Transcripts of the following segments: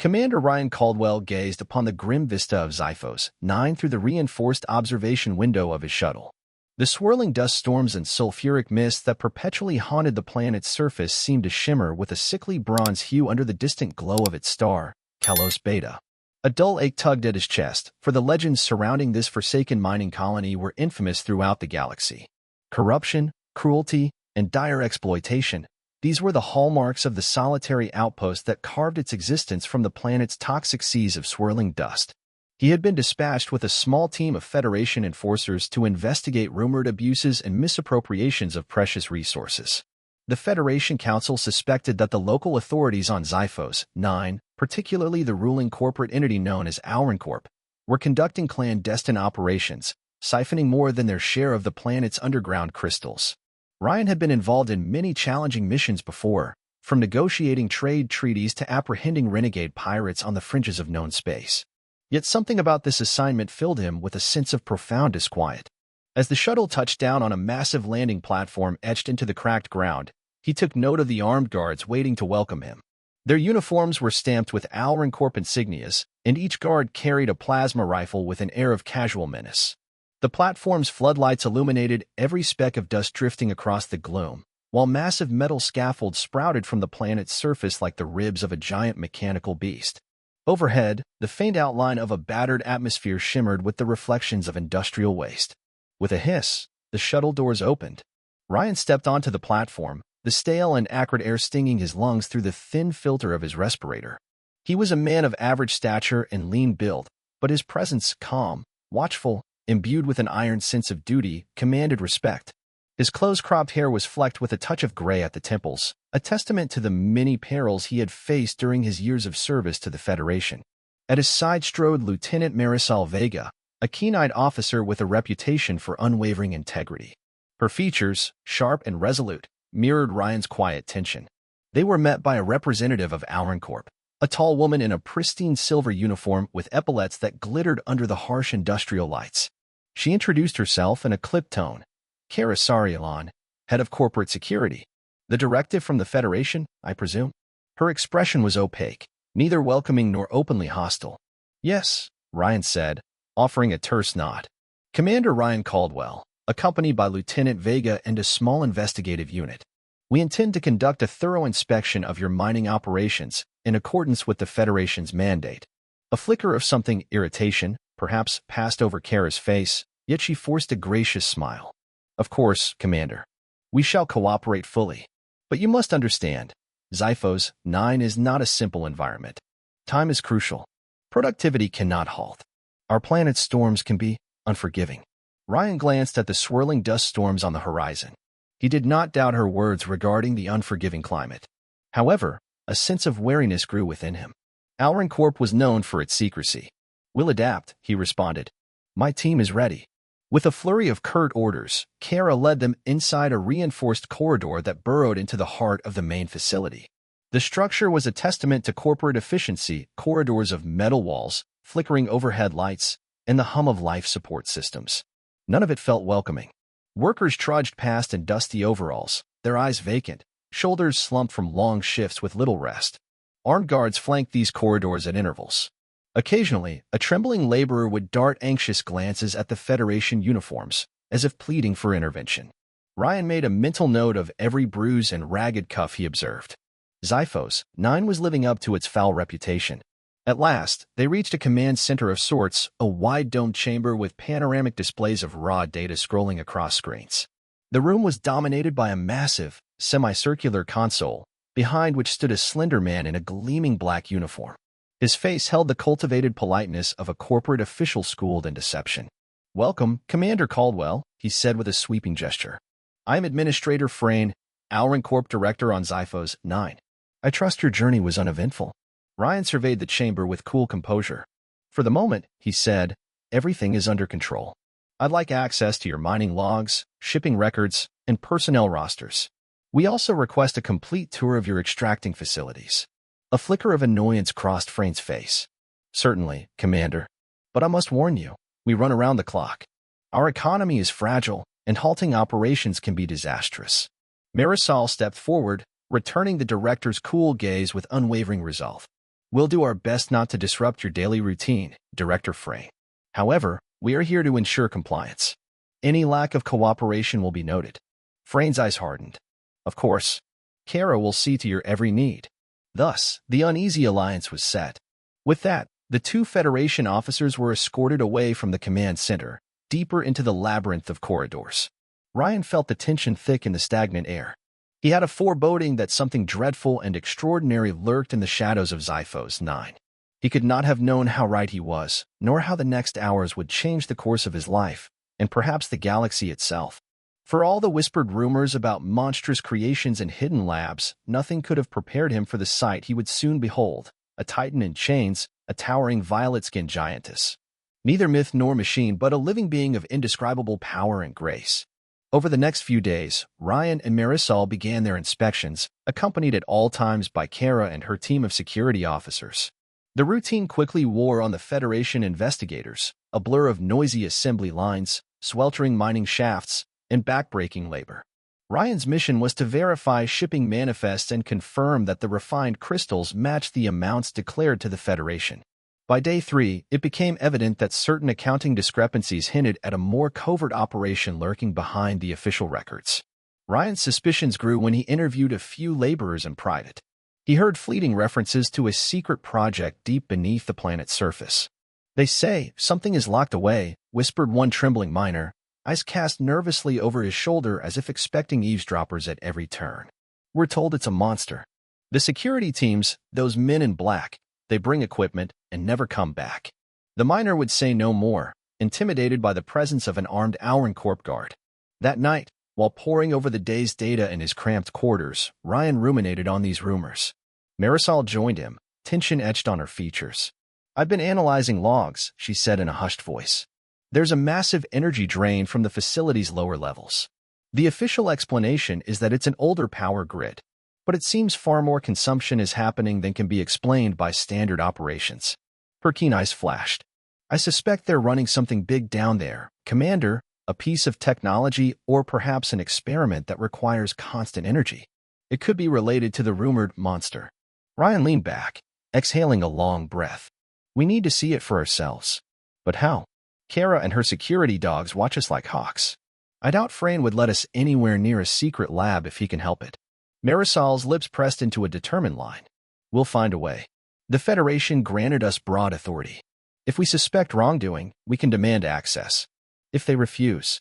Commander Ryan Caldwell gazed upon the grim vista of Xiphos 9 through the reinforced observation window of his shuttle. The swirling dust storms and sulfuric mists that perpetually haunted the planet's surface seemed to shimmer with a sickly bronze hue under the distant glow of its star, Kalos Beta. A dull ache tugged at his chest, for the legends surrounding this forsaken mining colony were infamous throughout the galaxy. Corruption, cruelty, and dire exploitation, these were the hallmarks of the solitary outpost that carved its existence from the planet's toxic seas of swirling dust. He had been dispatched with a small team of Federation enforcers to investigate rumored abuses and misappropriations of precious resources. The Federation Council suspected that the local authorities on Xiphos 9, particularly the ruling corporate entity known as Corp, were conducting clandestine operations, siphoning more than their share of the planet's underground crystals. Ryan had been involved in many challenging missions before, from negotiating trade treaties to apprehending renegade pirates on the fringes of known space. Yet something about this assignment filled him with a sense of profound disquiet. As the shuttle touched down on a massive landing platform etched into the cracked ground, he took note of the armed guards waiting to welcome him. Their uniforms were stamped with Corp insignias, and each guard carried a plasma rifle with an air of casual menace. The platform's floodlights illuminated every speck of dust drifting across the gloom, while massive metal scaffolds sprouted from the planet's surface like the ribs of a giant mechanical beast. Overhead, the faint outline of a battered atmosphere shimmered with the reflections of industrial waste. With a hiss, the shuttle doors opened. Ryan stepped onto the platform, the stale and acrid air stinging his lungs through the thin filter of his respirator. He was a man of average stature and lean build, but his presence, calm, watchful, imbued with an iron sense of duty, commanded respect. His close-cropped hair was flecked with a touch of gray at the temples, a testament to the many perils he had faced during his years of service to the Federation. At his side strode Lieutenant Marisol Vega, a keen-eyed officer with a reputation for unwavering integrity. Her features, sharp and resolute, mirrored Ryan's quiet tension. They were met by a representative of Corp, a tall woman in a pristine silver uniform with epaulets that glittered under the harsh industrial lights. She introduced herself in a clipped tone. Kara Sarialon, head of corporate security. The directive from the Federation, I presume? Her expression was opaque, neither welcoming nor openly hostile. Yes, Ryan said, offering a terse nod. Commander Ryan Caldwell, accompanied by Lieutenant Vega and a small investigative unit. We intend to conduct a thorough inspection of your mining operations in accordance with the Federation's mandate. A flicker of something irritation, perhaps, passed over Kara's face, yet she forced a gracious smile. Of course, Commander. We shall cooperate fully. But you must understand, Xiphos 9 is not a simple environment. Time is crucial. Productivity cannot halt. Our planet's storms can be unforgiving. Ryan glanced at the swirling dust storms on the horizon. He did not doubt her words regarding the unforgiving climate. However, a sense of wariness grew within him. Corp was known for its secrecy. We'll adapt, he responded. My team is ready. With a flurry of curt orders, Kara led them inside a reinforced corridor that burrowed into the heart of the main facility. The structure was a testament to corporate efficiency, corridors of metal walls, flickering overhead lights, and the hum of life support systems. None of it felt welcoming. Workers trudged past in dusty overalls, their eyes vacant, shoulders slumped from long shifts with little rest. Armed guards flanked these corridors at intervals. Occasionally, a trembling laborer would dart anxious glances at the Federation uniforms, as if pleading for intervention. Ryan made a mental note of every bruise and ragged cuff he observed. Xiphos 9 was living up to its foul reputation. At last, they reached a command center of sorts, a wide-domed chamber with panoramic displays of raw data scrolling across screens. The room was dominated by a massive, semicircular console, behind which stood a slender man in a gleaming black uniform. His face held the cultivated politeness of a corporate official schooled in deception. Welcome, Commander Caldwell, he said with a sweeping gesture. I am Administrator Frayne, Corp Director on Xiphos 9. I trust your journey was uneventful. Ryan surveyed the chamber with cool composure. For the moment, he said, everything is under control. I'd like access to your mining logs, shipping records, and personnel rosters. We also request a complete tour of your extracting facilities. A flicker of annoyance crossed Frayne's face. Certainly, Commander. But I must warn you, we run around the clock. Our economy is fragile, and halting operations can be disastrous. Marisol stepped forward, returning the director's cool gaze with unwavering resolve. We'll do our best not to disrupt your daily routine, Director Frey. However, we are here to ensure compliance. Any lack of cooperation will be noted. Frey's eyes hardened. Of course, Kara will see to your every need. Thus, the uneasy alliance was set. With that, the two Federation officers were escorted away from the command center, deeper into the labyrinth of corridors. Ryan felt the tension thick in the stagnant air. He had a foreboding that something dreadful and extraordinary lurked in the shadows of Xiphos 9. He could not have known how right he was, nor how the next hours would change the course of his life, and perhaps the galaxy itself. For all the whispered rumors about monstrous creations and hidden labs, nothing could have prepared him for the sight he would soon behold, a titan in chains, a towering violet-skinned giantess. Neither myth nor machine, but a living being of indescribable power and grace. Over the next few days, Ryan and Marisol began their inspections, accompanied at all times by Kara and her team of security officers. The routine quickly wore on the Federation investigators, a blur of noisy assembly lines, sweltering mining shafts, and backbreaking labor. Ryan's mission was to verify shipping manifests and confirm that the refined crystals matched the amounts declared to the Federation. By day 3, it became evident that certain accounting discrepancies hinted at a more covert operation lurking behind the official records. Ryan's suspicions grew when he interviewed a few laborers in private. He heard fleeting references to a secret project deep beneath the planet's surface. "They say something is locked away," whispered one trembling miner, eyes cast nervously over his shoulder as if expecting eavesdroppers at every turn. "We're told it's a monster. The security teams, those men in black, they bring equipment and never come back." The miner would say no more, intimidated by the presence of an armed Corp guard. That night, while poring over the day's data in his cramped quarters, Ryan ruminated on these rumors. Marisol joined him, tension etched on her features. "I've been analyzing logs," she said in a hushed voice. "There's a massive energy drain from the facility's lower levels. The official explanation is that it's an older power grid, but it seems far more consumption is happening than can be explained by standard operations." Her keen eyes flashed. "I suspect they're running something big down there, Commander, a piece of technology or perhaps an experiment that requires constant energy. It could be related to the rumored monster." Ryan leaned back, exhaling a long breath. "We need to see it for ourselves. But how? Kara and her security dogs watch us like hawks. I doubt Frayne would let us anywhere near a secret lab if he can help it." Marisol's lips pressed into a determined line. "We'll find a way. The Federation granted us broad authority. If we suspect wrongdoing, we can demand access. If they refuse..."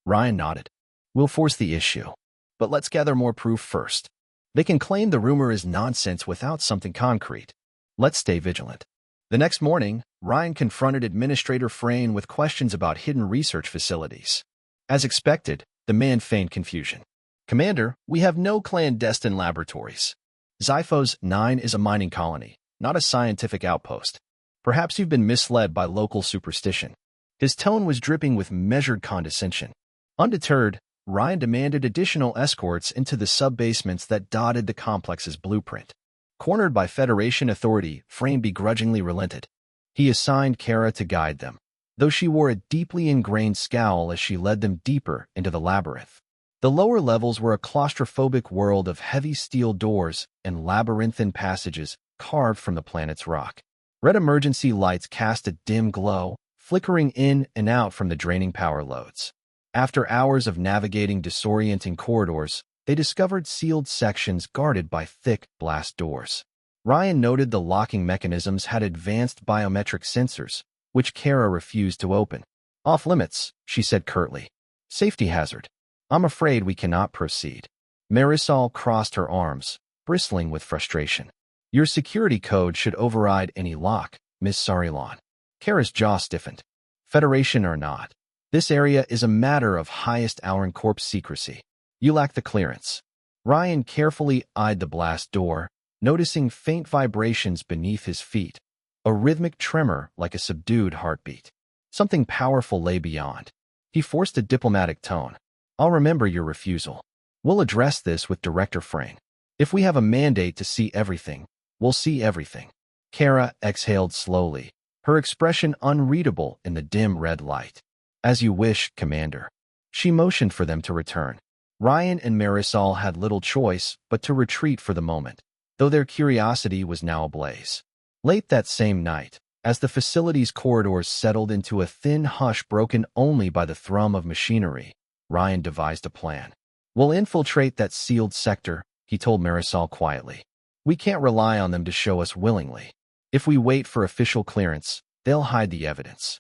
Ryan nodded. "We'll force the issue. But let's gather more proof first. They can claim the rumor is nonsense without something concrete. Let's stay vigilant." The next morning, Ryan confronted Administrator Frayne with questions about hidden research facilities. As expected, the man feigned confusion. "Commander, we have no clandestine laboratories. Xiphos 9 is a mining colony, not a scientific outpost. Perhaps you've been misled by local superstition." His tone was dripping with measured condescension. Undeterred, Ryan demanded additional escorts into the sub-basements that dotted the complex's blueprint. Cornered by Federation authority, Frayne begrudgingly relented. He assigned Kara to guide them, though she wore a deeply ingrained scowl as she led them deeper into the labyrinth. The lower levels were a claustrophobic world of heavy steel doors and labyrinthine passages carved from the planet's rock. Red emergency lights cast a dim glow, flickering in and out from the draining power loads. After hours of navigating disorienting corridors, they discovered sealed sections guarded by thick blast doors. Ryan noted the locking mechanisms had advanced biometric sensors, which Kara refused to open. "Off limits," she said curtly. "Safety hazard. I'm afraid we cannot proceed." Marisol crossed her arms, bristling with frustration. "Your security code should override any lock, Miss Sarilon." Kara's jaw stiffened. "Federation or not, this area is a matter of highest Corp secrecy. You lack the clearance." Ryan carefully eyed the blast door, noticing faint vibrations beneath his feet, a rhythmic tremor like a subdued heartbeat. Something powerful lay beyond. He forced a diplomatic tone. "I'll remember your refusal. We'll address this with Director Frayne. If we have a mandate to see everything, we'll see everything." Kara exhaled slowly, her expression unreadable in the dim red light. "As you wish, Commander." She motioned for them to return. Ryan and Marisol had little choice but to retreat for the moment, though their curiosity was now ablaze. Late that same night, as the facility's corridors settled into a thin hush broken only by the thrum of machinery, Ryan devised a plan. "We'll infiltrate that sealed sector," he told Marisol quietly. "We can't rely on them to show us willingly. If we wait for official clearance, they'll hide the evidence."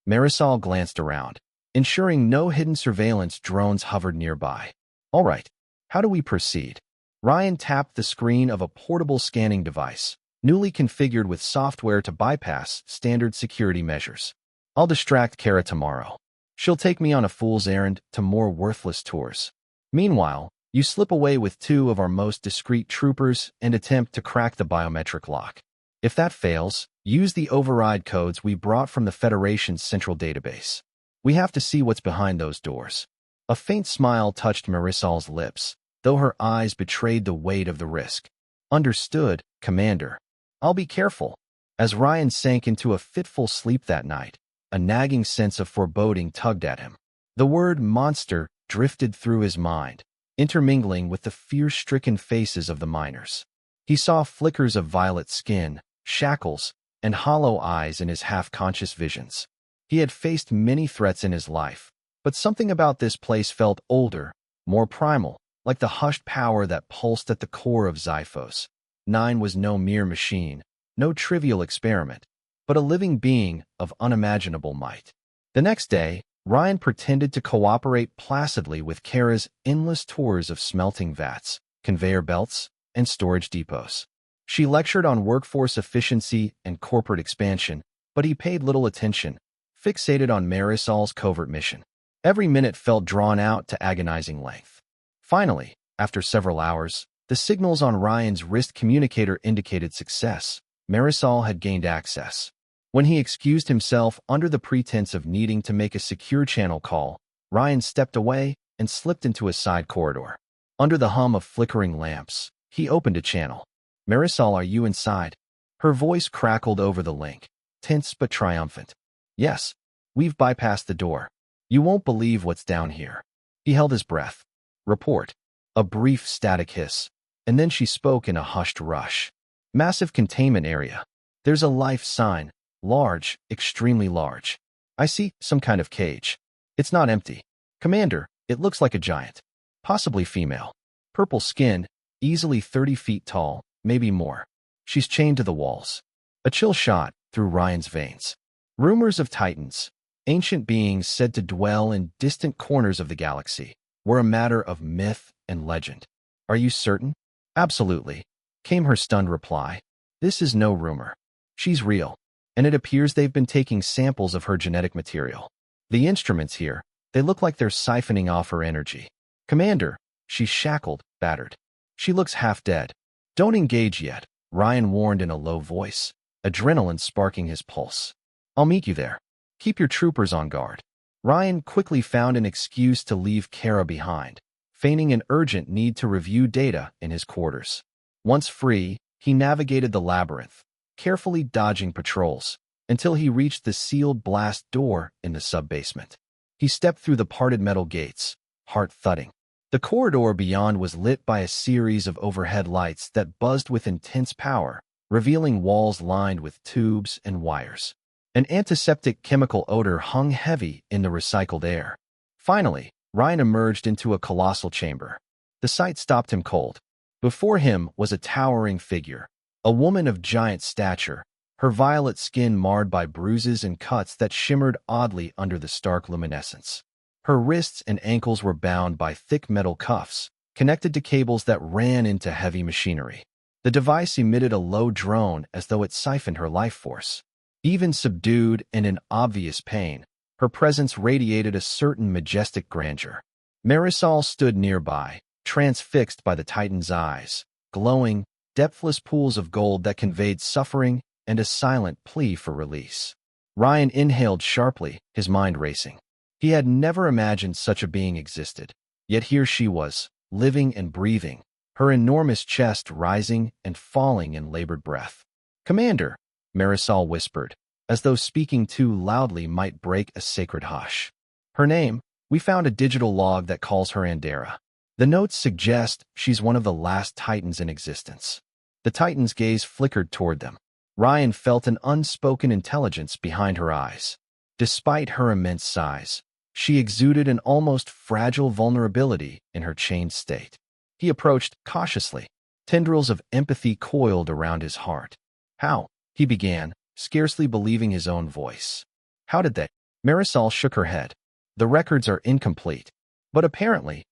Marisol glanced around, ensuring no hidden surveillance drones hovered nearby. "All right, how do we proceed?" Ryan tapped the screen of a portable scanning device, newly configured with software to bypass standard security measures. "I'll distract Kara tomorrow. She'll take me on a fool's errand to more worthless tours. Meanwhile, you slip away with 2 of our most discreet troopers and attempt to crack the biometric lock. If that fails, use the override codes we brought from the Federation's central database. We have to see what's behind those doors." A faint smile touched Marisol's lips, though her eyes betrayed the weight of the risk. "Understood, Commander. I'll be careful." As Ryan sank into a fitful sleep that night, a nagging sense of foreboding tugged at him. The word monster drifted through his mind, intermingling with the fear-stricken faces of the miners. He saw flickers of violet skin, shackles, and hollow eyes in his half-conscious visions. He had faced many threats in his life, but something about this place felt older, more primal, like the hushed power that pulsed at the core of Xiphos. 9 was no mere machine, no trivial experiment, but a living being of unimaginable might. The next day, Ryan pretended to cooperate placidly with Kara's endless tours of smelting vats, conveyor belts, and storage depots. She lectured on workforce efficiency and corporate expansion, but he paid little attention, fixated on Marisol's covert mission. Every minute felt drawn out to agonizing length. Finally, after several hours, the signals on Ryan's wrist communicator indicated success. Marisol had gained access. When he excused himself under the pretense of needing to make a secure channel call, Ryan stepped away and slipped into a side corridor. Under the hum of flickering lamps, he opened a channel. "Marisol, are you inside?" Her voice crackled over the link, tense but triumphant. "Yes, we've bypassed the door. You won't believe what's down here." He held his breath. "Report." A brief static hiss, and then she spoke in a hushed rush. "Massive containment area. There's a life sign, large, extremely large. I see some kind of cage. It's not empty. Commander, it looks like a giant. Possibly female. Purple skin, easily 30 feet tall, maybe more. She's chained to the walls." A chill shot through Ryan's veins. Rumors of Titans, ancient beings said to dwell in distant corners of the galaxy, were a matter of myth and legend. "Are you certain?" "Absolutely," came her stunned reply. "This is no rumor. She's real, and it appears they've been taking samples of her genetic material. The instruments here, they look like they're siphoning off her energy. Commander, she's shackled, battered. She looks half dead." "Don't engage yet," Ryan warned in a low voice, adrenaline sparking his pulse. "I'll meet you there. Keep your troopers on guard." Ryan quickly found an excuse to leave Kara behind, feigning an urgent need to review data in his quarters. Once free, he navigated the labyrinth, carefully dodging patrols, until he reached the sealed blast door in the sub-basement. He stepped through the parted metal gates, heart thudding. The corridor beyond was lit by a series of overhead lights that buzzed with intense power, revealing walls lined with tubes and wires. An antiseptic chemical odor hung heavy in the recycled air. Finally, Ryan emerged into a colossal chamber. The sight stopped him cold. Before him was a towering figure, a woman of giant stature, her violet skin marred by bruises and cuts that shimmered oddly under the stark luminescence. Her wrists and ankles were bound by thick metal cuffs, connected to cables that ran into heavy machinery. The device emitted a low drone as though it siphoned her life force. Even subdued and in obvious pain, her presence radiated a certain majestic grandeur. Marisol stood nearby, transfixed by the Titan's eyes, glowing, depthless pools of gold that conveyed suffering and a silent plea for release. Ryan inhaled sharply, his mind racing. He had never imagined such a being existed, yet here she was, living and breathing, her enormous chest rising and falling in labored breath. "Commander," Marisol whispered, as though speaking too loudly might break a sacred hush. "Her name, we found a digital log that calls her Andara. The notes suggest she's one of the last Titans in existence." The Titan's gaze flickered toward them. Ryan felt an unspoken intelligence behind her eyes. Despite her immense size, she exuded an almost fragile vulnerability in her chained state. He approached cautiously. Tendrils of empathy coiled around his heart. "How?" he began, scarcely believing his own voice. "How did they?" Marisol shook her head. "The records are incomplete. But apparently,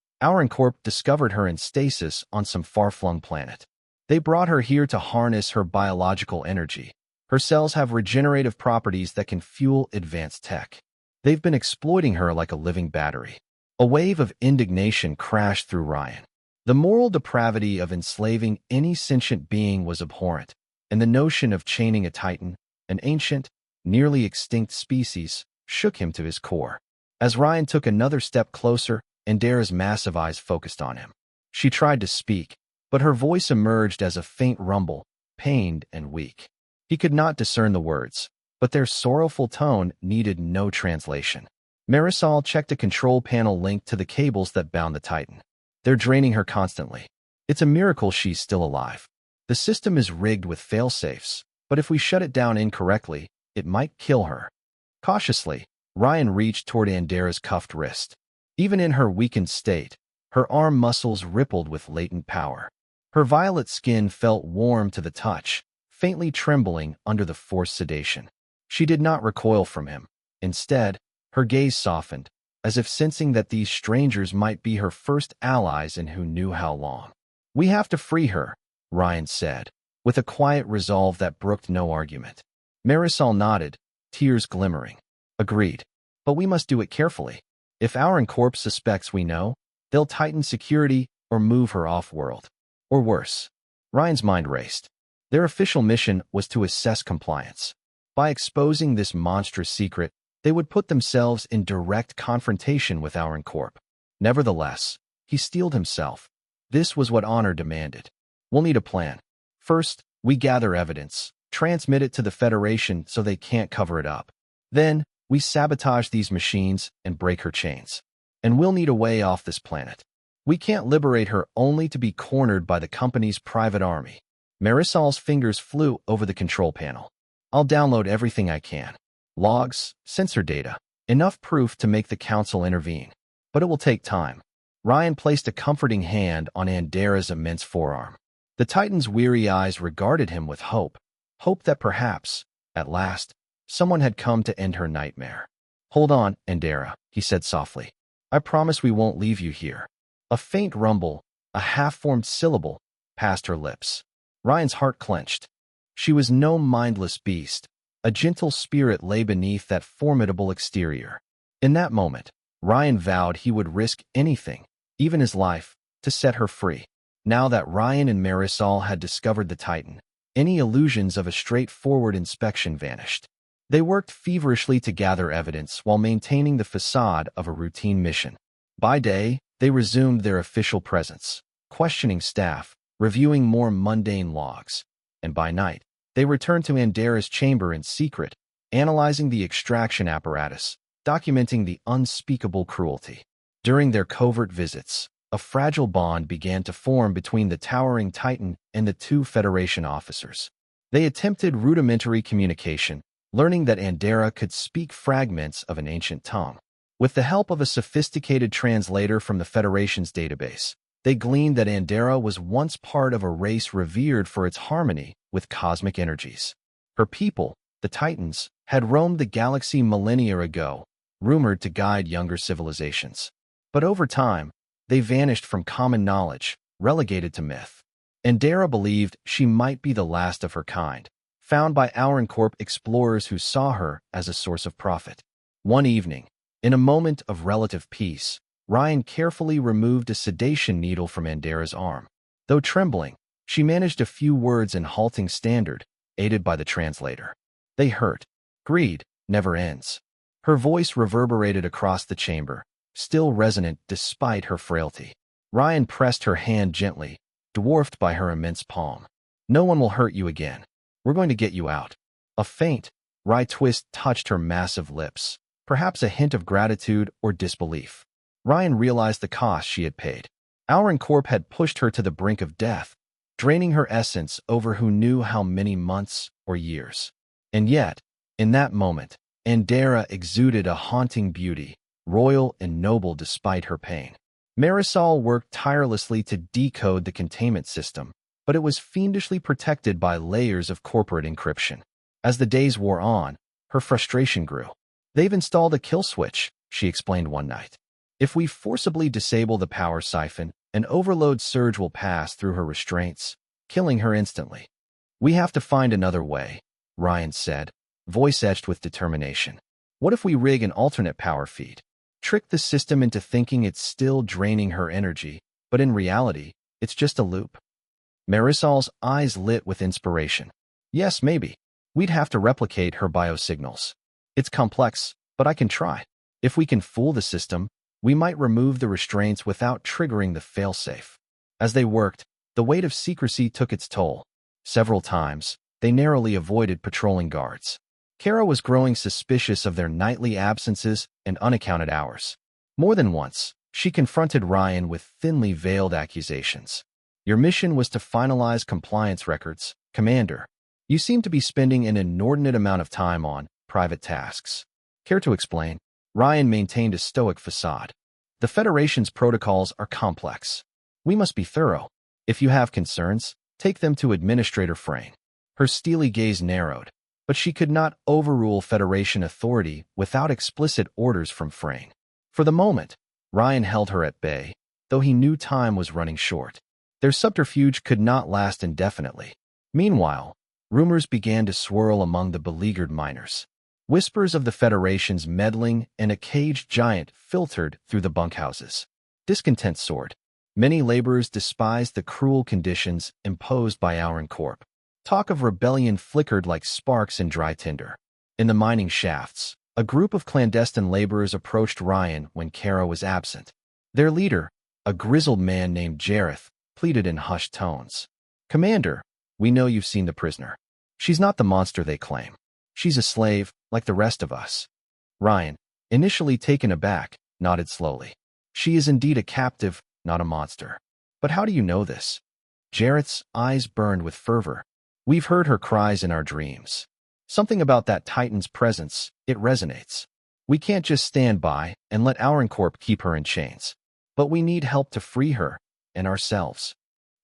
Corp discovered her in stasis on some far-flung planet. They brought her here to harness her biological energy. Her cells have regenerative properties that can fuel advanced tech. They've been exploiting her like a living battery." A wave of indignation crashed through Ryan. The moral depravity of enslaving any sentient being was abhorrent, and the notion of chaining a Titan, an ancient, nearly extinct species, shook him to his core. As Ryan took another step closer, Andara's massive eyes focused on him. She tried to speak, but her voice emerged as a faint rumble, pained and weak. He could not discern the words, but their sorrowful tone needed no translation. Marisol checked a control panel linked to the cables that bound the Titan. "They're draining her constantly. It's a miracle she's still alive. The system is rigged with fail-safes, but if we shut it down incorrectly, it might kill her." Cautiously, Ryan reached toward Andara's cuffed wrist. Even in her weakened state, her arm muscles rippled with latent power. Her violet skin felt warm to the touch, faintly trembling under the forced sedation. She did not recoil from him. Instead, her gaze softened, as if sensing that these strangers might be her first allies in who knew how long. "We have to free her," Ryan said, with a quiet resolve that brooked no argument. Marisol nodded, tears glimmering. "Agreed. But we must do it carefully. If Corp suspects we know, they'll tighten security or move her off-world. Or worse." Ryan's mind raced. Their official mission was to assess compliance. By exposing this monstrous secret, they would put themselves in direct confrontation with Corp. Nevertheless, he steeled himself. This was what honor demanded. "We'll need a plan. First, we gather evidence, transmit it to the Federation so they can't cover it up. Then, we sabotage these machines and break her chains. And we'll need a way off this planet. We can't liberate her only to be cornered by the company's private army." Marisol's fingers flew over the control panel. "I'll download everything I can. Logs, sensor data, enough proof to make the Council intervene. But it will take time." Ryan placed a comforting hand on Andara's immense forearm. The Titan's weary eyes regarded him with hope. Hope that perhaps, at last, someone had come to end her nightmare. "Hold on, Andara," he said softly. "I promise we won't leave you here." A faint rumble, a half-formed syllable, passed her lips. Ryan's heart clenched. She was no mindless beast. A gentle spirit lay beneath that formidable exterior. In that moment, Ryan vowed he would risk anything, even his life, to set her free. Now that Ryan and Marisol had discovered the Titan, any illusions of a straightforward inspection vanished. They worked feverishly to gather evidence while maintaining the facade of a routine mission. By day, they resumed their official presence, questioning staff, reviewing more mundane logs. And by night, they returned to Andara's chamber in secret, analyzing the extraction apparatus, documenting the unspeakable cruelty. During their covert visits, a fragile bond began to form between the towering Titan and the two Federation officers. They attempted rudimentary communication, learning that Andara could speak fragments of an ancient tongue. With the help of a sophisticated translator from the Federation's database, they gleaned that Andara was once part of a race revered for its harmony with cosmic energies. Her people, the Titans, had roamed the galaxy millennia ago, rumored to guide younger civilizations. But over time, they vanished from common knowledge, relegated to myth. Andara believed she might be the last of her kind, found by Corp explorers who saw her as a source of profit. One evening, in a moment of relative peace, Ryan carefully removed a sedation needle from Andara's arm. Though trembling, she managed a few words in halting standard, aided by the translator. "They hurt. Greed never ends." Her voice reverberated across the chamber, still resonant despite her frailty. Ryan pressed her hand gently, dwarfed by her immense palm. "No one will hurt you again. We're going to get you out." A faint, wry twist touched her massive lips, perhaps a hint of gratitude or disbelief. Ryan realized the cost she had paid. Corp had pushed her to the brink of death, draining her essence over who knew how many months or years. And yet, in that moment, Andara exuded a haunting beauty, royal and noble despite her pain. Marisol worked tirelessly to decode the containment system, but it was fiendishly protected by layers of corporate encryption. As the days wore on, her frustration grew. "They've installed a kill switch," she explained one night. "If we forcibly disable the power siphon, an overload surge will pass through her restraints, killing her instantly." "We have to find another way," Ryan said, voice etched with determination. "What if we rig an alternate power feed? Trick the system into thinking it's still draining her energy, but in reality, it's just a loop?" Marisol's eyes lit with inspiration. "Yes, maybe. We'd have to replicate her biosignals. It's complex, but I can try. If we can fool the system, we might remove the restraints without triggering the failsafe." As they worked, the weight of secrecy took its toll. Several times, they narrowly avoided patrolling guards. Kara was growing suspicious of their nightly absences and unaccounted hours. More than once, she confronted Ryan with thinly veiled accusations. "Your mission was to finalize compliance records, Commander. You seem to be spending an inordinate amount of time on private tasks." "Care to explain?" Ryan maintained a stoic facade. "The Federation's protocols are complex. We must be thorough. If you have concerns, take them to Administrator Frayne." Her steely gaze narrowed, but she could not overrule Federation authority without explicit orders from Frayne. For the moment, Ryan held her at bay, though he knew time was running short. Their subterfuge could not last indefinitely. Meanwhile, rumors began to swirl among the beleaguered miners. Whispers of the Federation's meddling and a caged giant filtered through the bunkhouses. Discontent soared. Many laborers despised the cruel conditions imposed by Auron Corp. Talk of rebellion flickered like sparks in dry tinder. In the mining shafts, a group of clandestine laborers approached Ryan when Kara was absent. Their leader, a grizzled man named Jareth, pleaded in hushed tones. "Commander, we know you've seen the prisoner. She's not the monster they claim. She's a slave, like the rest of us." Ryan, initially taken aback, nodded slowly. "She is indeed a captive, not a monster. But how do you know this?" Jareth's eyes burned with fervor. "We've heard her cries in our dreams. Something about that Titan's presence, it resonates. We can't just stand by and let Auron Corp keep her in chains. But we need help to free her, and ourselves."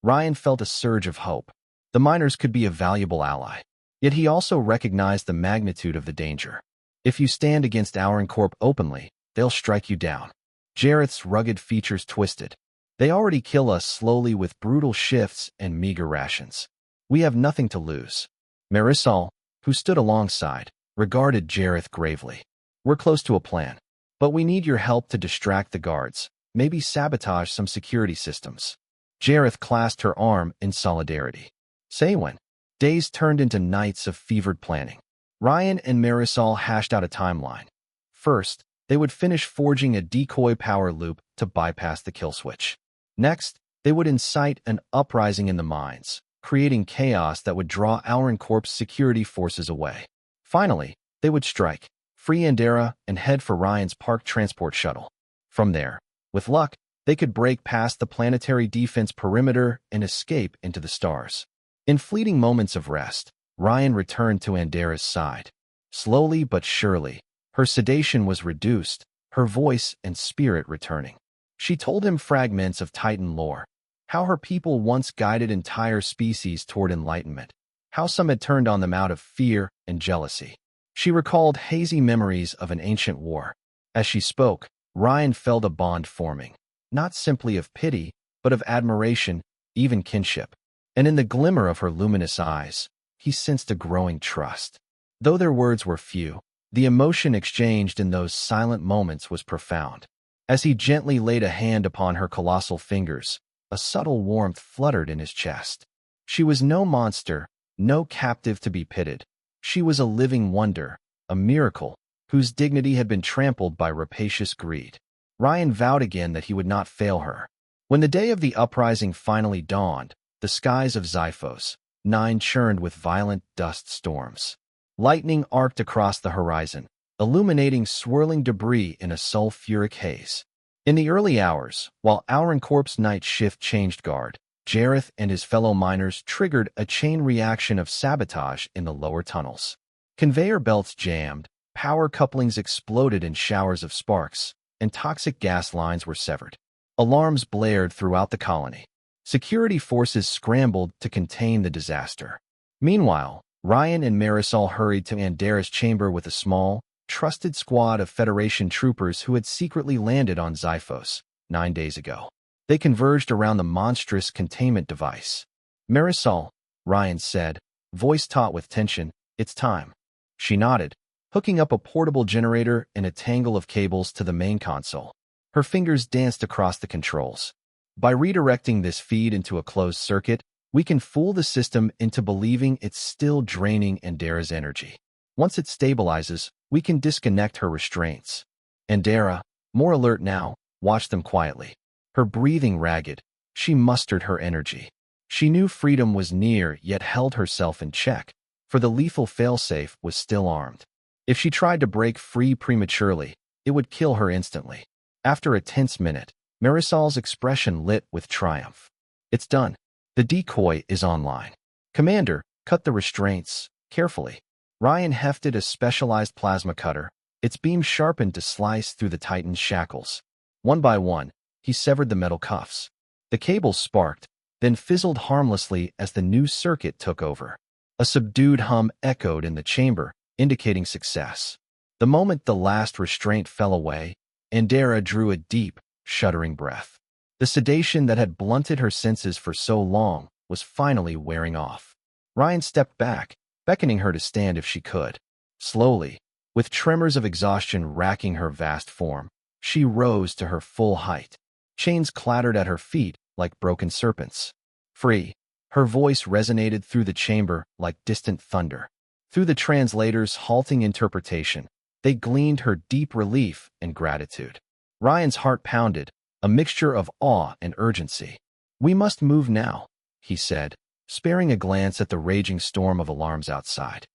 Ryan felt a surge of hope. The miners could be a valuable ally. Yet he also recognized the magnitude of the danger. "If you stand against Auron Corp openly, they'll strike you down." Jareth's rugged features twisted. "They already kill us slowly with brutal shifts and meager rations. We have nothing to lose." Marisol, who stood alongside, regarded Jareth gravely. "We're close to a plan, but we need your help to distract the guards, maybe sabotage some security systems." Jareth clasped her arm in solidarity. "Say when." Days turned into nights of fevered planning. Ryan and Marisol hashed out a timeline. First, they would finish forging a decoy power loop to bypass the kill switch. Next, they would incite an uprising in the mines, creating chaos that would draw Auron Corp's security forces away. Finally, they would strike, free Andara, and head for Ryan's parked transport shuttle. From there, with luck, they could break past the planetary defense perimeter and escape into the stars. In fleeting moments of rest, Ryan returned to Andara's side. Slowly but surely, her sedation was reduced, her voice and spirit returning. She told him fragments of Titan lore, how her people once guided entire species toward enlightenment, how some had turned on them out of fear and jealousy. She recalled hazy memories of an ancient war. As she spoke, Ryan felt a bond forming, not simply of pity, but of admiration, even kinship. And in the glimmer of her luminous eyes, he sensed a growing trust. Though their words were few, the emotion exchanged in those silent moments was profound. As he gently laid a hand upon her colossal fingers, a subtle warmth fluttered in his chest. She was no monster, no captive to be pitied. She was a living wonder, a miracle, whose dignity had been trampled by rapacious greed. Ryan vowed again that he would not fail her. When the day of the uprising finally dawned, the skies of Xiphos, 9 churned with violent dust storms. Lightning arced across the horizon, illuminating swirling debris in a sulfuric haze. In the early hours, while Auron Corp's night shift changed guard, Jareth and his fellow miners triggered a chain reaction of sabotage in the lower tunnels. Conveyor belts jammed, power couplings exploded in showers of sparks, and toxic gas lines were severed. Alarms blared throughout the colony. Security forces scrambled to contain the disaster. Meanwhile, Ryan and Marisol hurried to Andara's chamber with a small, trusted squad of Federation troopers who had secretly landed on Xiphos 9 days ago. They converged around the monstrous containment device. "Marisol," Ryan said, voice taut with tension, "it's time." She nodded, hooking up a portable generator and a tangle of cables to the main console. Her fingers danced across the controls. "By redirecting this feed into a closed circuit, we can fool the system into believing it's still draining Andara's energy. Once it stabilizes, we can disconnect her restraints." Andara, more alert now, watched them quietly. Her breathing ragged, she mustered her energy. She knew freedom was near, yet held herself in check, for the lethal failsafe was still armed. If she tried to break free prematurely, it would kill her instantly. After a tense minute, Marisol's expression lit with triumph. "It's done. The decoy is online. Commander, cut the restraints, carefully." Ryan hefted a specialized plasma cutter, its beam sharpened to slice through the Titan's shackles. One by one, he severed the metal cuffs. The cables sparked, then fizzled harmlessly as the new circuit took over. A subdued hum echoed in the chamber, indicating success. The moment the last restraint fell away, Andara drew a deep, shuddering breath. The sedation that had blunted her senses for so long was finally wearing off. Ryan stepped back, beckoning her to stand if she could. Slowly, with tremors of exhaustion racking her vast form, she rose to her full height. Chains clattered at her feet like broken serpents. "Free." Her voice resonated through the chamber like distant thunder. Through the translator's halting interpretation, they gleaned her deep relief and gratitude. Ryan's heart pounded, a mixture of awe and urgency. "We must move now," he said, sparing a glance at the raging storm of alarms outside.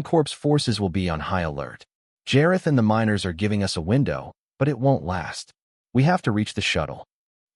"Corp's forces will be on high alert. Jareth and the miners are giving us a window, but it won't last. We have to reach the shuttle."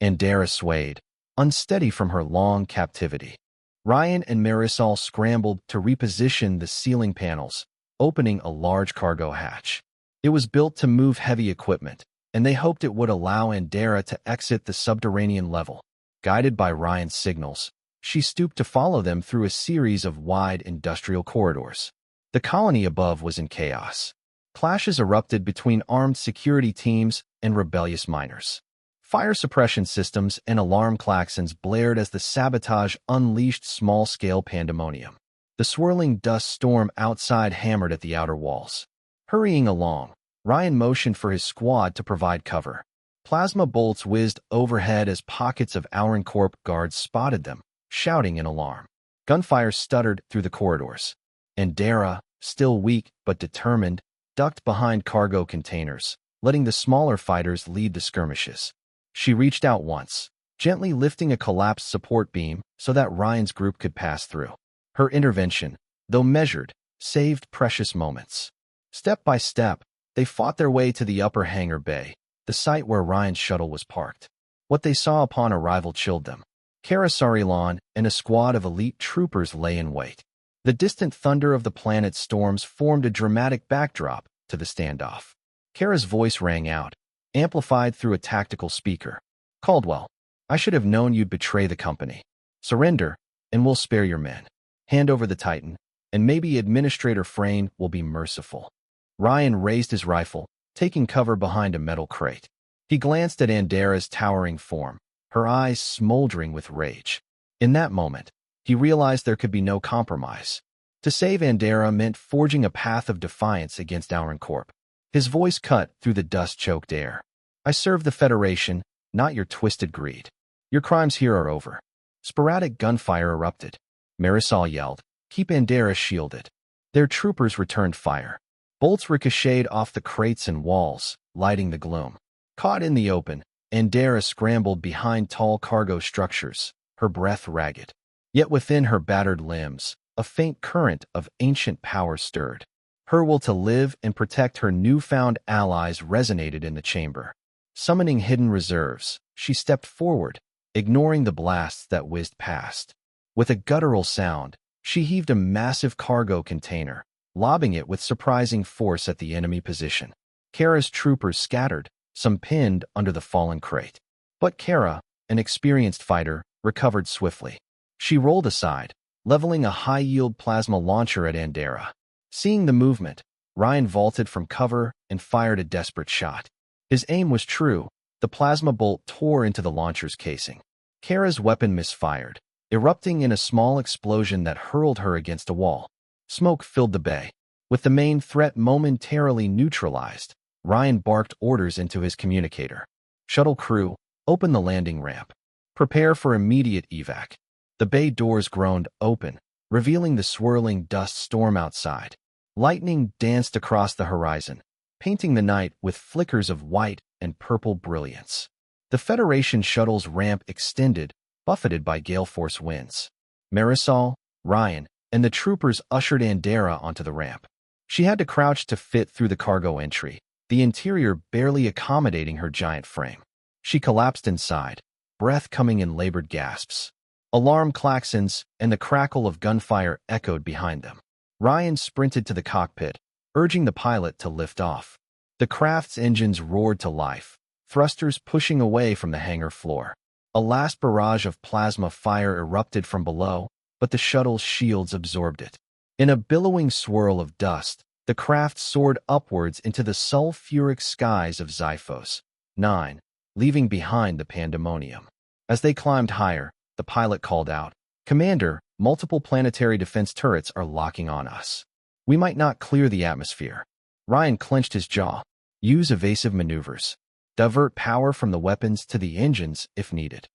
Andara swayed, unsteady from her long captivity. Ryan and Marisol scrambled to reposition the ceiling panels, opening a large cargo hatch. It was built to move heavy equipment, and they hoped it would allow Andara to exit the subterranean level. Guided by Ryan's signals, she stooped to follow them through a series of wide industrial corridors. The colony above was in chaos. Clashes erupted between armed security teams and rebellious miners. Fire suppression systems and alarm klaxons blared as the sabotage unleashed small-scale pandemonium. The swirling dust storm outside hammered at the outer walls. Hurrying along, Ryan motioned for his squad to provide cover. Plasma bolts whizzed overhead as pockets of Corp guards spotted them, shouting in alarm. Gunfire stuttered through the corridors. Andara, still weak but determined, ducked behind cargo containers, letting the smaller fighters lead the skirmishes. She reached out once, gently lifting a collapsed support beam so that Ryan's group could pass through. Her intervention, though measured, saved precious moments. Step by step, they fought their way to the upper hangar bay, the site where Ryan's shuttle was parked. What they saw upon arrival chilled them. Karasarilan and a squad of elite troopers lay in wait. The distant thunder of the planet's storms formed a dramatic backdrop to the standoff. Kara's voice rang out, amplified through a tactical speaker. "Caldwell, I should have known you'd betray the company. Surrender, and we'll spare your men. Hand over the Titan, and maybe Administrator Frayne will be merciful." Ryan raised his rifle, taking cover behind a metal crate. He glanced at Andara's towering form, her eyes smoldering with rage. In that moment, he realized there could be no compromise. To save Andara meant forging a path of defiance against Corp. His voice cut through the dust-choked air. "I serve the Federation, not your twisted greed. Your crimes here are over." Sporadic gunfire erupted. Marisol yelled, "Keep Andara shielded." Their troopers returned fire. Bolts ricocheted off the crates and walls, lighting the gloom. Caught in the open, Andara scrambled behind tall cargo structures, her breath ragged. Yet within her battered limbs, a faint current of ancient power stirred. Her will to live and protect her newfound allies resonated in the chamber. Summoning hidden reserves, she stepped forward, ignoring the blasts that whizzed past. With a guttural sound, she heaved a massive cargo container, lobbing it with surprising force at the enemy position. Kara's troopers scattered, some pinned under the fallen crate. But Kara, an experienced fighter, recovered swiftly. She rolled aside, leveling a high-yield plasma launcher at Andara. Seeing the movement, Ryan vaulted from cover and fired a desperate shot. His aim was true. The plasma bolt tore into the launcher's casing. Kara's weapon misfired, erupting in a small explosion that hurled her against a wall. Smoke filled the bay. With the main threat momentarily neutralized, Ryan barked orders into his communicator. Shuttle crew, open the landing ramp. Prepare for immediate evac. The bay doors groaned open, revealing the swirling dust storm outside. Lightning danced across the horizon, painting the night with flickers of white and purple brilliance. The Federation shuttle's ramp extended, buffeted by gale force winds. Marisol, Ryan, and the troopers ushered Andara onto the ramp. She had to crouch to fit through the cargo entry, the interior barely accommodating her giant frame. She collapsed inside, breath coming in labored gasps. Alarm klaxons and the crackle of gunfire echoed behind them. Ryan sprinted to the cockpit, urging the pilot to lift off. The craft's engines roared to life, thrusters pushing away from the hangar floor. A last barrage of plasma fire erupted from below, but the shuttle's shields absorbed it. In a billowing swirl of dust, the craft soared upwards into the sulfuric skies of Xiphos 9, leaving behind the pandemonium. As they climbed higher, the pilot called out, "Commander, multiple planetary defense turrets are locking on us. We might not clear the atmosphere." Ryan clenched his jaw. Use evasive maneuvers. Divert power from the weapons to the engines if needed.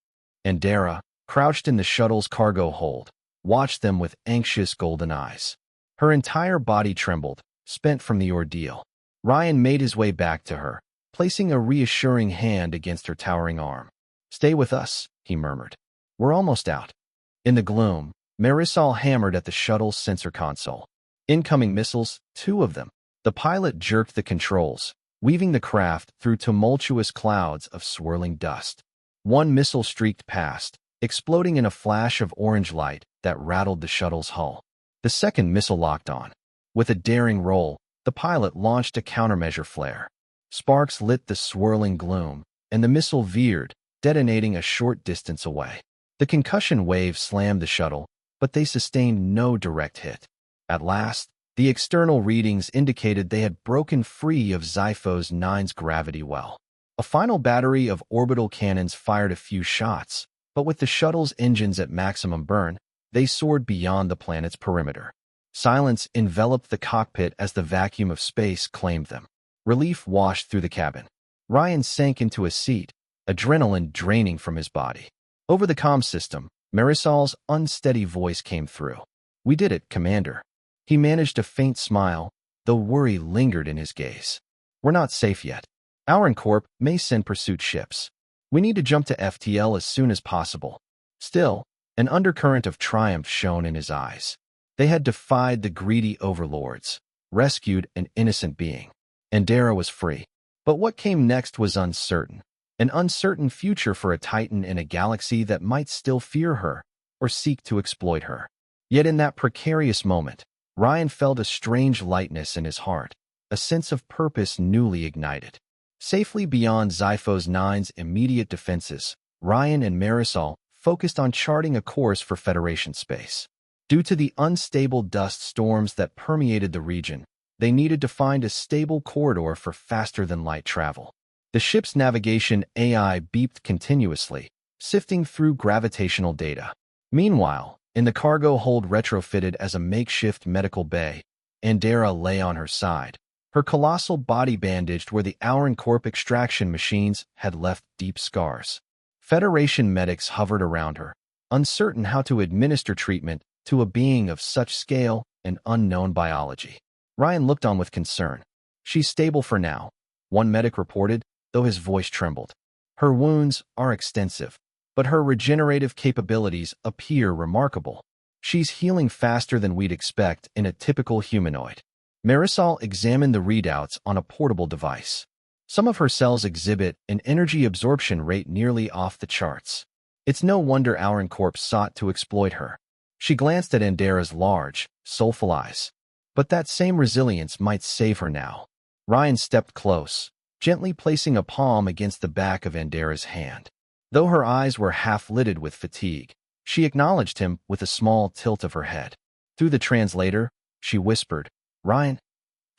Andara, crouched in the shuttle's cargo hold, watched them with anxious golden eyes. Her entire body trembled, spent from the ordeal. Ryan made his way back to her, placing a reassuring hand against her towering arm. "Stay with us," he murmured. "We're almost out." In the gloom, Marisol hammered at the shuttle's sensor console. Incoming missiles, 2 of them. The pilot jerked the controls, weaving the craft through tumultuous clouds of swirling dust. One missile streaked past, exploding in a flash of orange light that rattled the shuttle's hull. The second missile locked on. With a daring roll, the pilot launched a countermeasure flare. Sparks lit the swirling gloom, and the missile veered, detonating a short distance away. The concussion wave slammed the shuttle, but they sustained no direct hit. At last, the external readings indicated they had broken free of Xiphos 9's gravity well. A final battery of orbital cannons fired a few shots, but with the shuttle's engines at maximum burn, they soared beyond the planet's perimeter. Silence enveloped the cockpit as the vacuum of space claimed them. Relief washed through the cabin. Ryan sank into a seat, adrenaline draining from his body. Over the comm system, Marisol's unsteady voice came through. "We did it, Commander." He managed a faint smile, though worry lingered in his gaze. "We're not safe yet. Corp may send pursuit ships. We need to jump to FTL as soon as possible." Still, an undercurrent of triumph shone in his eyes. They had defied the greedy overlords, rescued an innocent being. Andara was free. But what came next was uncertain. An uncertain future for a Titan in a galaxy that might still fear her or seek to exploit her. Yet in that precarious moment, Ryan felt a strange lightness in his heart, a sense of purpose newly ignited. Safely beyond Xiphos 9's immediate defenses, Ryan and Marisol focused on charting a course for Federation space. Due to the unstable dust storms that permeated the region, they needed to find a stable corridor for faster-than-light travel. The ship's navigation AI beeped continuously, sifting through gravitational data. Meanwhile, in the cargo hold retrofitted as a makeshift medical bay, Andara lay on her side, her colossal body bandaged where the Corp extraction machines had left deep scars. Federation medics hovered around her, uncertain how to administer treatment to a being of such scale and unknown biology. Ryan looked on with concern. "She's stable for now," one medic reported, though his voice trembled. "Her wounds are extensive, but her regenerative capabilities appear remarkable. She's healing faster than we'd expect in a typical humanoid." Marisol examined the readouts on a portable device. Some of her cells exhibit an energy absorption rate nearly off the charts. It's no wonder Corp sought to exploit her. She glanced at Andara's large, soulful eyes. But that same resilience might save her now. Ryan stepped close, gently placing a palm against the back of Andara's hand. Though her eyes were half-lidded with fatigue, she acknowledged him with a small tilt of her head. Through the translator, she whispered, "Ryan,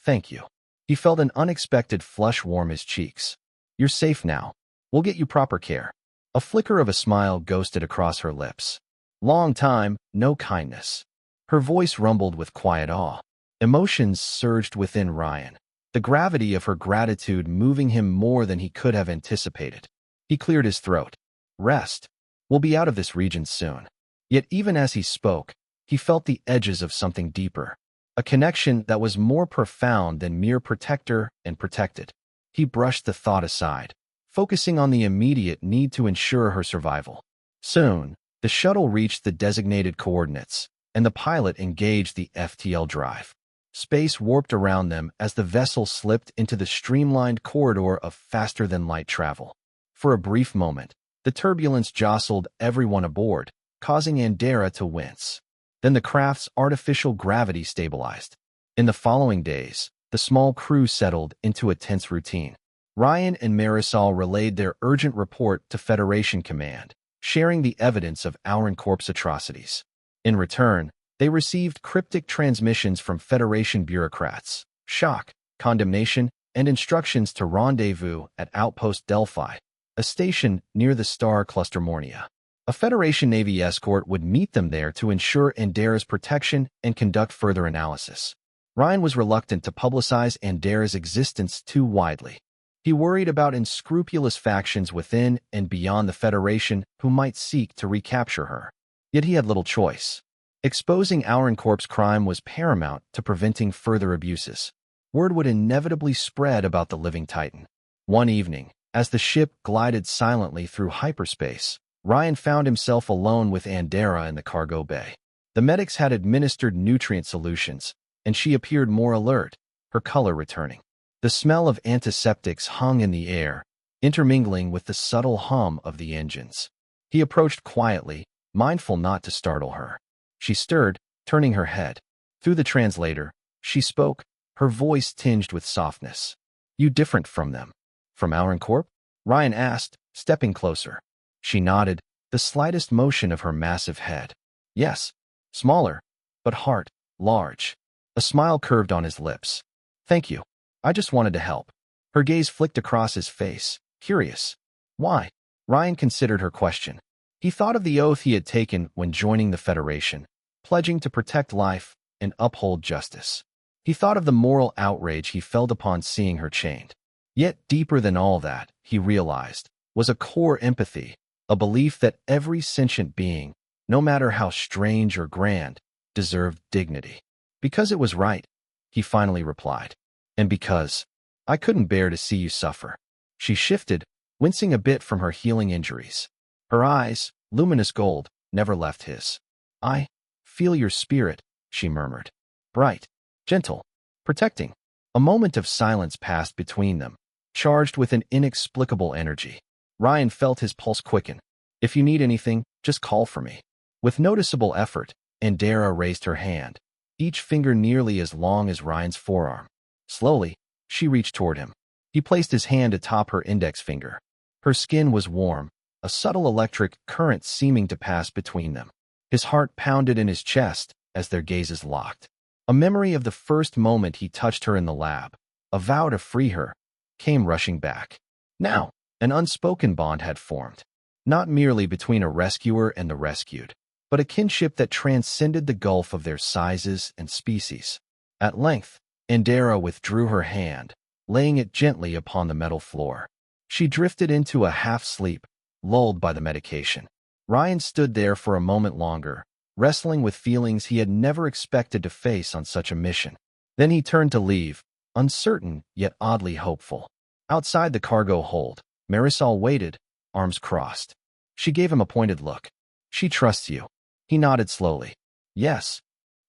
thank you." He felt an unexpected flush warm his cheeks. "You're safe now. We'll get you proper care." A flicker of a smile ghosted across her lips. "Long time, no kindness." Her voice rumbled with quiet awe. Emotions surged within Ryan, the gravity of her gratitude moving him more than he could have anticipated. He cleared his throat. "Rest. We'll be out of this region soon." Yet even as he spoke, he felt the edges of something deeper, a connection that was more profound than mere protector and protected. He brushed the thought aside, focusing on the immediate need to ensure her survival. Soon, the shuttle reached the designated coordinates, and the pilot engaged the FTL drive. Space warped around them as the vessel slipped into the streamlined corridor of faster-than-light travel. For a brief moment, the turbulence jostled everyone aboard, causing Andara to wince. Then the craft's artificial gravity stabilized. In the following days, the small crew settled into a tense routine. Ryan and Marisol relayed their urgent report to Federation Command, sharing the evidence of Corp's atrocities. In return, they received cryptic transmissions from Federation bureaucrats, shock, condemnation, and instructions to rendezvous at Outpost Delphi, a station near the star cluster Mornia. A Federation Navy escort would meet them there to ensure Andara's protection and conduct further analysis. Ryan was reluctant to publicize Andara's existence too widely. He worried about unscrupulous factions within and beyond the Federation who might seek to recapture her. Yet he had little choice. Exposing Corp's crime was paramount to preventing further abuses. Word would inevitably spread about the living Titan. One evening, as the ship glided silently through hyperspace, Ryan found himself alone with Andara in the cargo bay. The medics had administered nutrient solutions, and she appeared more alert, her color returning. The smell of antiseptics hung in the air, intermingling with the subtle hum of the engines. He approached quietly, mindful not to startle her. She stirred, turning her head. Through the translator, she spoke, her voice tinged with softness. "You different from them?" "From Corp?" Ryan asked, stepping closer. She nodded, the slightest motion of her massive head. "Yes. Smaller, but heart, large." A smile curved on his lips. "Thank you. I just wanted to help." Her gaze flicked across his face, curious. "Why?" Ryan considered her question. He thought of the oath he had taken when joining the Federation, pledging to protect life and uphold justice. He thought of the moral outrage he felt upon seeing her chained. Yet deeper than all that, he realized, was a core empathy, a belief that every sentient being, no matter how strange or grand, deserved dignity. "Because it was right," he finally replied. "And because I couldn't bear to see you suffer." She shifted, wincing a bit from her healing injuries. Her eyes, luminous gold, never left his. "I feel your spirit," she murmured. "Bright, gentle, protecting." A moment of silence passed between them, charged with an inexplicable energy. Ryan felt his pulse quicken. "If you need anything, just call for me." With noticeable effort, Andara raised her hand, each finger nearly as long as Ryan's forearm. Slowly, she reached toward him. He placed his hand atop her index finger. Her skin was warm, a subtle electric current seeming to pass between them. His heart pounded in his chest as their gazes locked. A memory of the first moment he touched her in the lab, a vow to free her, came rushing back. Now, an unspoken bond had formed, not merely between a rescuer and the rescued, but a kinship that transcended the gulf of their sizes and species. At length, Andara withdrew her hand, laying it gently upon the metal floor. She drifted into a half-sleep, lulled by the medication. Ryan stood there for a moment longer, wrestling with feelings he had never expected to face on such a mission. Then he turned to leave, uncertain yet oddly hopeful. Outside the cargo hold, Marisol waited, arms crossed. She gave him a pointed look. "She trusts you." He nodded slowly. "Yes."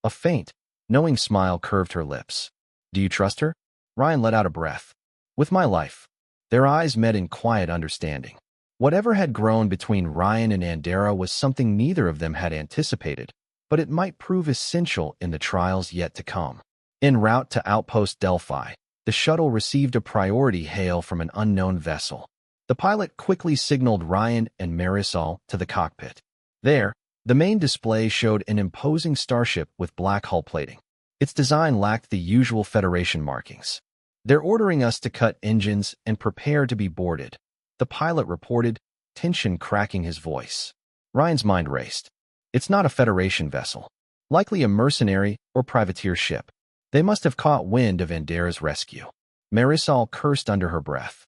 A faint, knowing smile curved her lips. "Do you trust her?" Ryan let out a breath. "With my life." Their eyes met in quiet understanding. Whatever had grown between Ryan and Andara was something neither of them had anticipated, but it might prove essential in the trials yet to come. En route to Outpost Delphi, the shuttle received a priority hail from an unknown vessel. The pilot quickly signaled Ryan and Marisol to the cockpit. There, the main display showed an imposing starship with black hull plating. Its design lacked the usual Federation markings. "They're ordering us to cut engines and prepare to be boarded," the pilot reported, tension cracking his voice. Ryan's mind raced. It's not a Federation vessel. Likely a mercenary or privateer ship. They must have caught wind of Andara's rescue. Marisol cursed under her breath.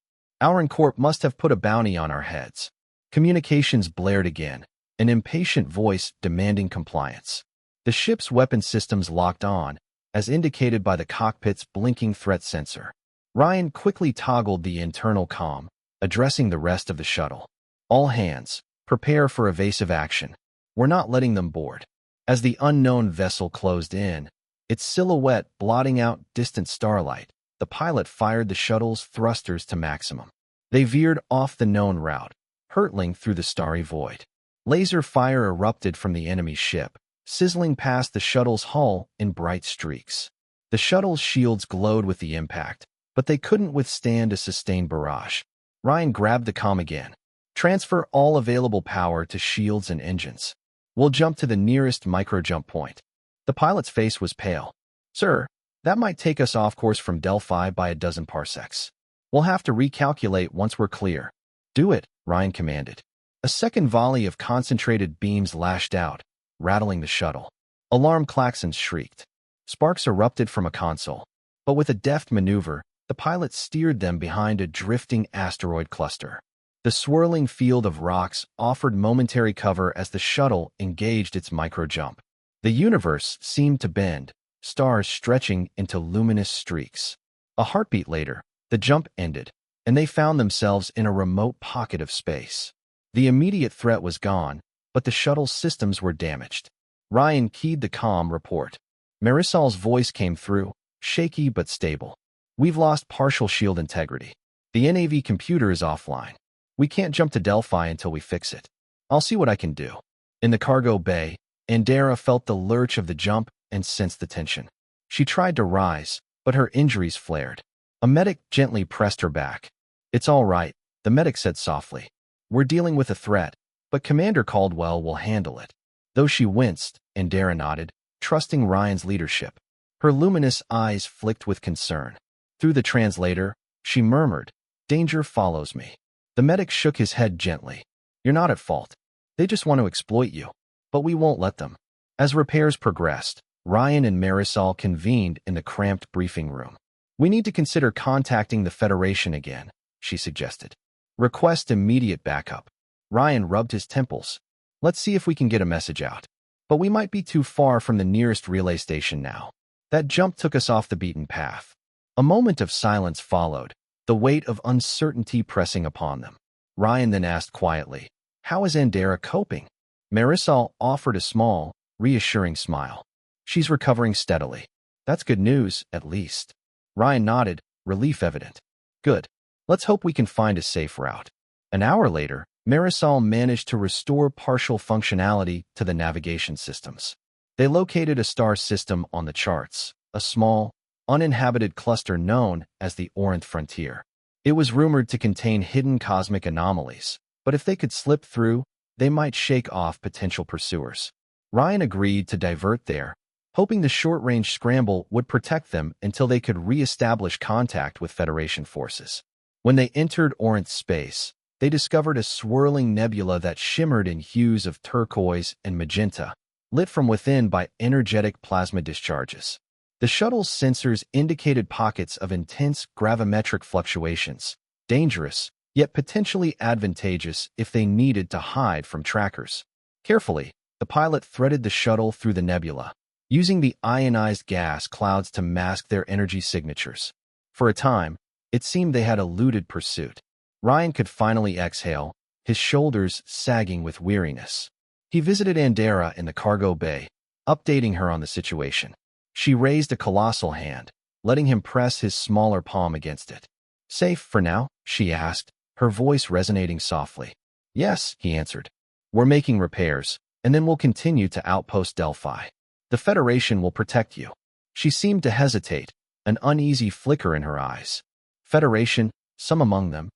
Corp must have put a bounty on our heads. Communications blared again, an impatient voice demanding compliance. The ship's weapon systems locked on, as indicated by the cockpit's blinking threat sensor. Ryan quickly toggled the internal comm, addressing the rest of the shuttle. "All hands, prepare for evasive action. We're not letting them board." As the unknown vessel closed in, its silhouette blotting out distant starlight, the pilot fired the shuttle's thrusters to maximum. They veered off the known route, hurtling through the starry void. Laser fire erupted from the enemy ship, sizzling past the shuttle's hull in bright streaks. The shuttle's shields glowed with the impact, but they couldn't withstand a sustained barrage. Ryan grabbed the comm again. "Transfer all available power to shields and engines. We'll jump to the nearest micro-jump point." The pilot's face was pale. "Sir, that might take us off course from Delphi by a dozen parsecs. We'll have to recalculate once we're clear." "Do it," Ryan commanded. A second volley of concentrated beams lashed out, rattling the shuttle. Alarm klaxons shrieked. Sparks erupted from a console, but with a deft maneuver, the pilot steered them behind a drifting asteroid cluster. The swirling field of rocks offered momentary cover as the shuttle engaged its micro-jump. The universe seemed to bend, stars stretching into luminous streaks. A heartbeat later, the jump ended, and they found themselves in a remote pocket of space. The immediate threat was gone, but the shuttle's systems were damaged. Ryan keyed the comm report. Marisol's voice came through, shaky but stable. "We've lost partial shield integrity. The NAV computer is offline. We can't jump to Delphi until we fix it. I'll see what I can do." In the cargo bay, Andara felt the lurch of the jump and sensed the tension. She tried to rise, but her injuries flared. A medic gently pressed her back. "It's all right," the medic said softly. "We're dealing with a threat, but Commander Caldwell will handle it." Though she winced, Andara nodded, trusting Ryan's leadership. Her luminous eyes flicked with concern. Through the translator, she murmured, "Danger follows me." The medic shook his head gently. "You're not at fault. They just want to exploit you. But we won't let them." As repairs progressed, Ryan and Marisol convened in the cramped briefing room. "We need to consider contacting the Federation again," she suggested. "Request immediate backup." Ryan rubbed his temples. "Let's see if we can get a message out. But we might be too far from the nearest relay station now. That jump took us off the beaten path." A moment of silence followed, the weight of uncertainty pressing upon them. Ryan then asked quietly, "How is Andara coping?" Marisol offered a small, reassuring smile. "She's recovering steadily." "That's good news, at least." Ryan nodded, relief evident. "Good. Let's hope we can find a safe route." An hour later, Marisol managed to restore partial functionality to the navigation systems. They located a star system on the charts, a small, uninhabited cluster known as the Orinth Frontier. It was rumored to contain hidden cosmic anomalies, but if they could slip through, they might shake off potential pursuers. Ryan agreed to divert there, hoping the short-range scramble would protect them until they could re-establish contact with Federation forces. When they entered Orinth space, they discovered a swirling nebula that shimmered in hues of turquoise and magenta, lit from within by energetic plasma discharges. The shuttle's sensors indicated pockets of intense gravimetric fluctuations, dangerous, yet potentially advantageous if they needed to hide from trackers. Carefully, the pilot threaded the shuttle through the nebula, using the ionized gas clouds to mask their energy signatures. For a time, it seemed they had eluded pursuit. Ryan could finally exhale, his shoulders sagging with weariness. He visited Andara in the cargo bay, updating her on the situation. She raised a colossal hand, letting him press his smaller palm against it. "Safe for now?" she asked, her voice resonating softly. Yes, he answered. We're making repairs, and then we'll continue to Outpost Delphi. The Federation will protect you. She seemed to hesitate, an uneasy flicker in her eyes. Federation, some among them,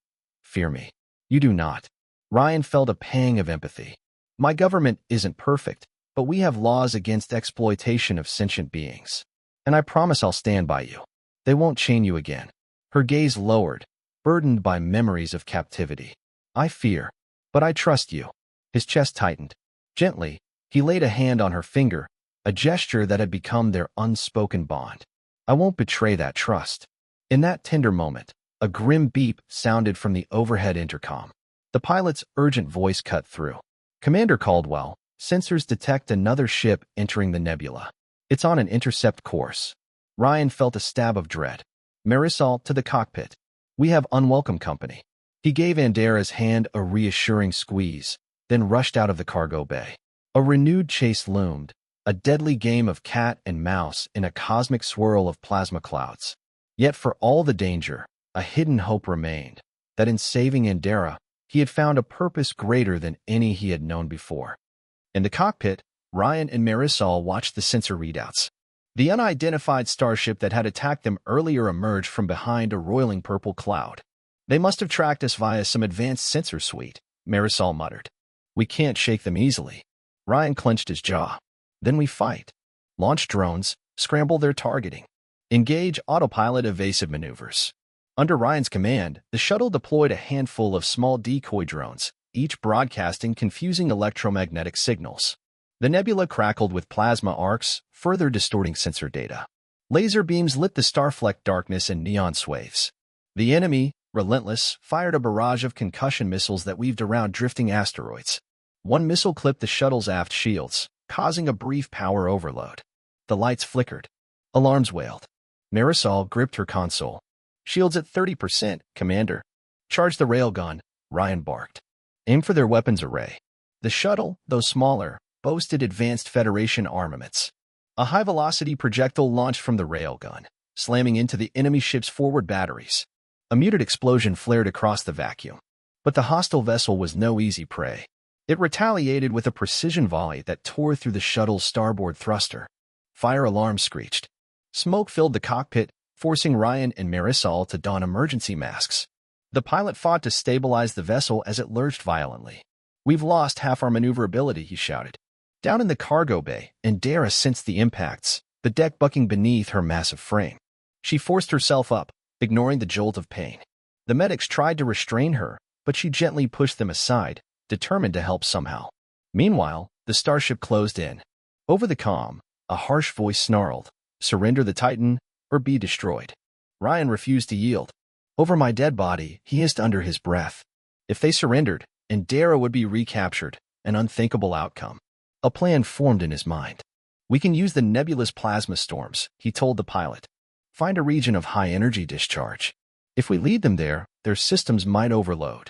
fear me. You do not. Ryan felt a pang of empathy. My government isn't perfect, but we have laws against exploitation of sentient beings. And I promise I'll stand by you. They won't chain you again. Her gaze lowered, burdened by memories of captivity. I fear, but I trust you. His chest tightened. Gently, he laid a hand on her finger, a gesture that had become their unspoken bond. I won't betray that trust. In that tender moment, a grim beep sounded from the overhead intercom. The pilot's urgent voice cut through. Commander Caldwell, sensors detect another ship entering the nebula. It's on an intercept course. Ryan felt a stab of dread. Marisol, to the cockpit. We have unwelcome company. He gave Andara's hand a reassuring squeeze, then rushed out of the cargo bay. A renewed chase loomed, a deadly game of cat and mouse in a cosmic swirl of plasma clouds. Yet for all the danger, a hidden hope remained, that in saving Andara, he had found a purpose greater than any he had known before. In the cockpit, Ryan and Marisol watched the sensor readouts. The unidentified starship that had attacked them earlier emerged from behind a roiling purple cloud. They must have tracked us via some advanced sensor suite, Marisol muttered. We can't shake them easily. Ryan clenched his jaw. Then we fight. Launch drones, scramble their targeting. Engage autopilot evasive maneuvers. Under Ryan's command, the shuttle deployed a handful of small decoy drones, each broadcasting confusing electromagnetic signals. The nebula crackled with plasma arcs, further distorting sensor data. Laser beams lit the starflecked darkness in neon swathes. The enemy, relentless, fired a barrage of concussion missiles that weaved around drifting asteroids. One missile clipped the shuttle's aft shields, causing a brief power overload. The lights flickered. Alarms wailed. Marisol gripped her console. Shields at 30%, Commander. Charge the railgun, Ryan barked. Aim for their weapons array. The shuttle, though smaller, boasted advanced Federation armaments. A high-velocity projectile launched from the railgun, slamming into the enemy ship's forward batteries. A muted explosion flared across the vacuum. But the hostile vessel was no easy prey. It retaliated with a precision volley that tore through the shuttle's starboard thruster. Fire alarms screeched. Smoke filled the cockpit, forcing Ryan and Marisol to don emergency masks. The pilot fought to stabilize the vessel as it lurched violently. We've lost half our maneuverability, he shouted. Down in the cargo bay, Andara sensed the impacts, the deck bucking beneath her massive frame. She forced herself up, ignoring the jolt of pain. The medics tried to restrain her, but she gently pushed them aside, determined to help somehow. Meanwhile, the starship closed in. Over the comm, a harsh voice snarled, "Surrender the Titan, or be destroyed." Ryan refused to yield. "Over my dead body," he hissed under his breath. If they surrendered, Andara would be recaptured, an unthinkable outcome. A plan formed in his mind. "We can use the nebulous plasma storms," he told the pilot. "Find a region of high energy discharge. If we lead them there, their systems might overload."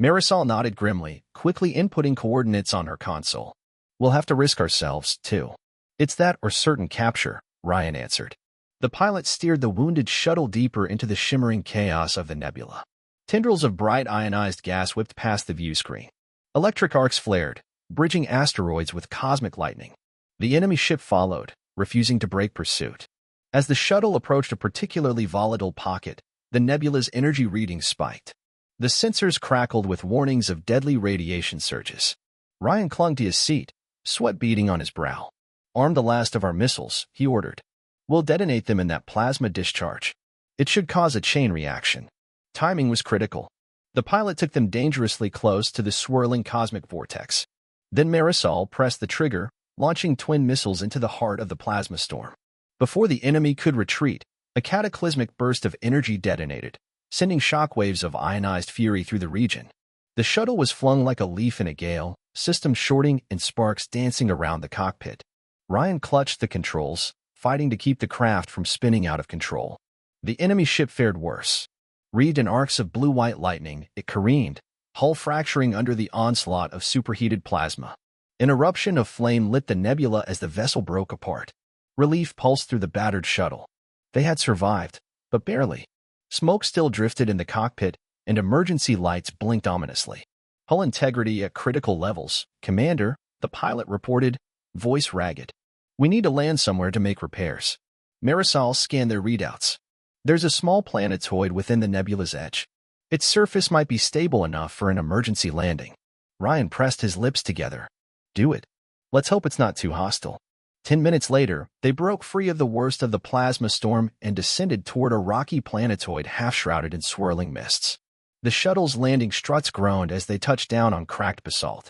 Marisol nodded grimly, quickly inputting coordinates on her console. "We'll have to risk ourselves, too." "It's that or certain capture," Ryan answered. The pilot steered the wounded shuttle deeper into the shimmering chaos of the nebula. Tendrils of bright ionized gas whipped past the view screen. Electric arcs flared, bridging asteroids with cosmic lightning. The enemy ship followed, refusing to break pursuit. As the shuttle approached a particularly volatile pocket, the nebula's energy readings spiked. The sensors crackled with warnings of deadly radiation surges. Ryan clung to his seat, sweat beading on his brow. "Arm the last of our missiles," he ordered. "We'll detonate them in that plasma discharge. It should cause a chain reaction." Timing was critical. The pilot took them dangerously close to the swirling cosmic vortex. Then Marisol pressed the trigger, launching twin missiles into the heart of the plasma storm. Before the enemy could retreat, a cataclysmic burst of energy detonated, sending shockwaves of ionized fury through the region. The shuttle was flung like a leaf in a gale, systems shorting and sparks dancing around the cockpit. Ryan clutched the controls, fighting to keep the craft from spinning out of control. The enemy ship fared worse. Wreathed in arcs of blue-white lightning, it careened, hull fracturing under the onslaught of superheated plasma. An eruption of flame lit the nebula as the vessel broke apart. Relief pulsed through the battered shuttle. They had survived, but barely. Smoke still drifted in the cockpit, and emergency lights blinked ominously. Hull integrity at critical levels. Commander, the pilot reported, voice ragged. We need to land somewhere to make repairs. Marisol scanned their readouts. There's a small planetoid within the nebula's edge. Its surface might be stable enough for an emergency landing. Ryan pressed his lips together. Do it. Let's hope it's not too hostile. 10 minutes later, they broke free of the worst of the plasma storm and descended toward a rocky planetoid half-shrouded in swirling mists. The shuttle's landing struts groaned as they touched down on cracked basalt.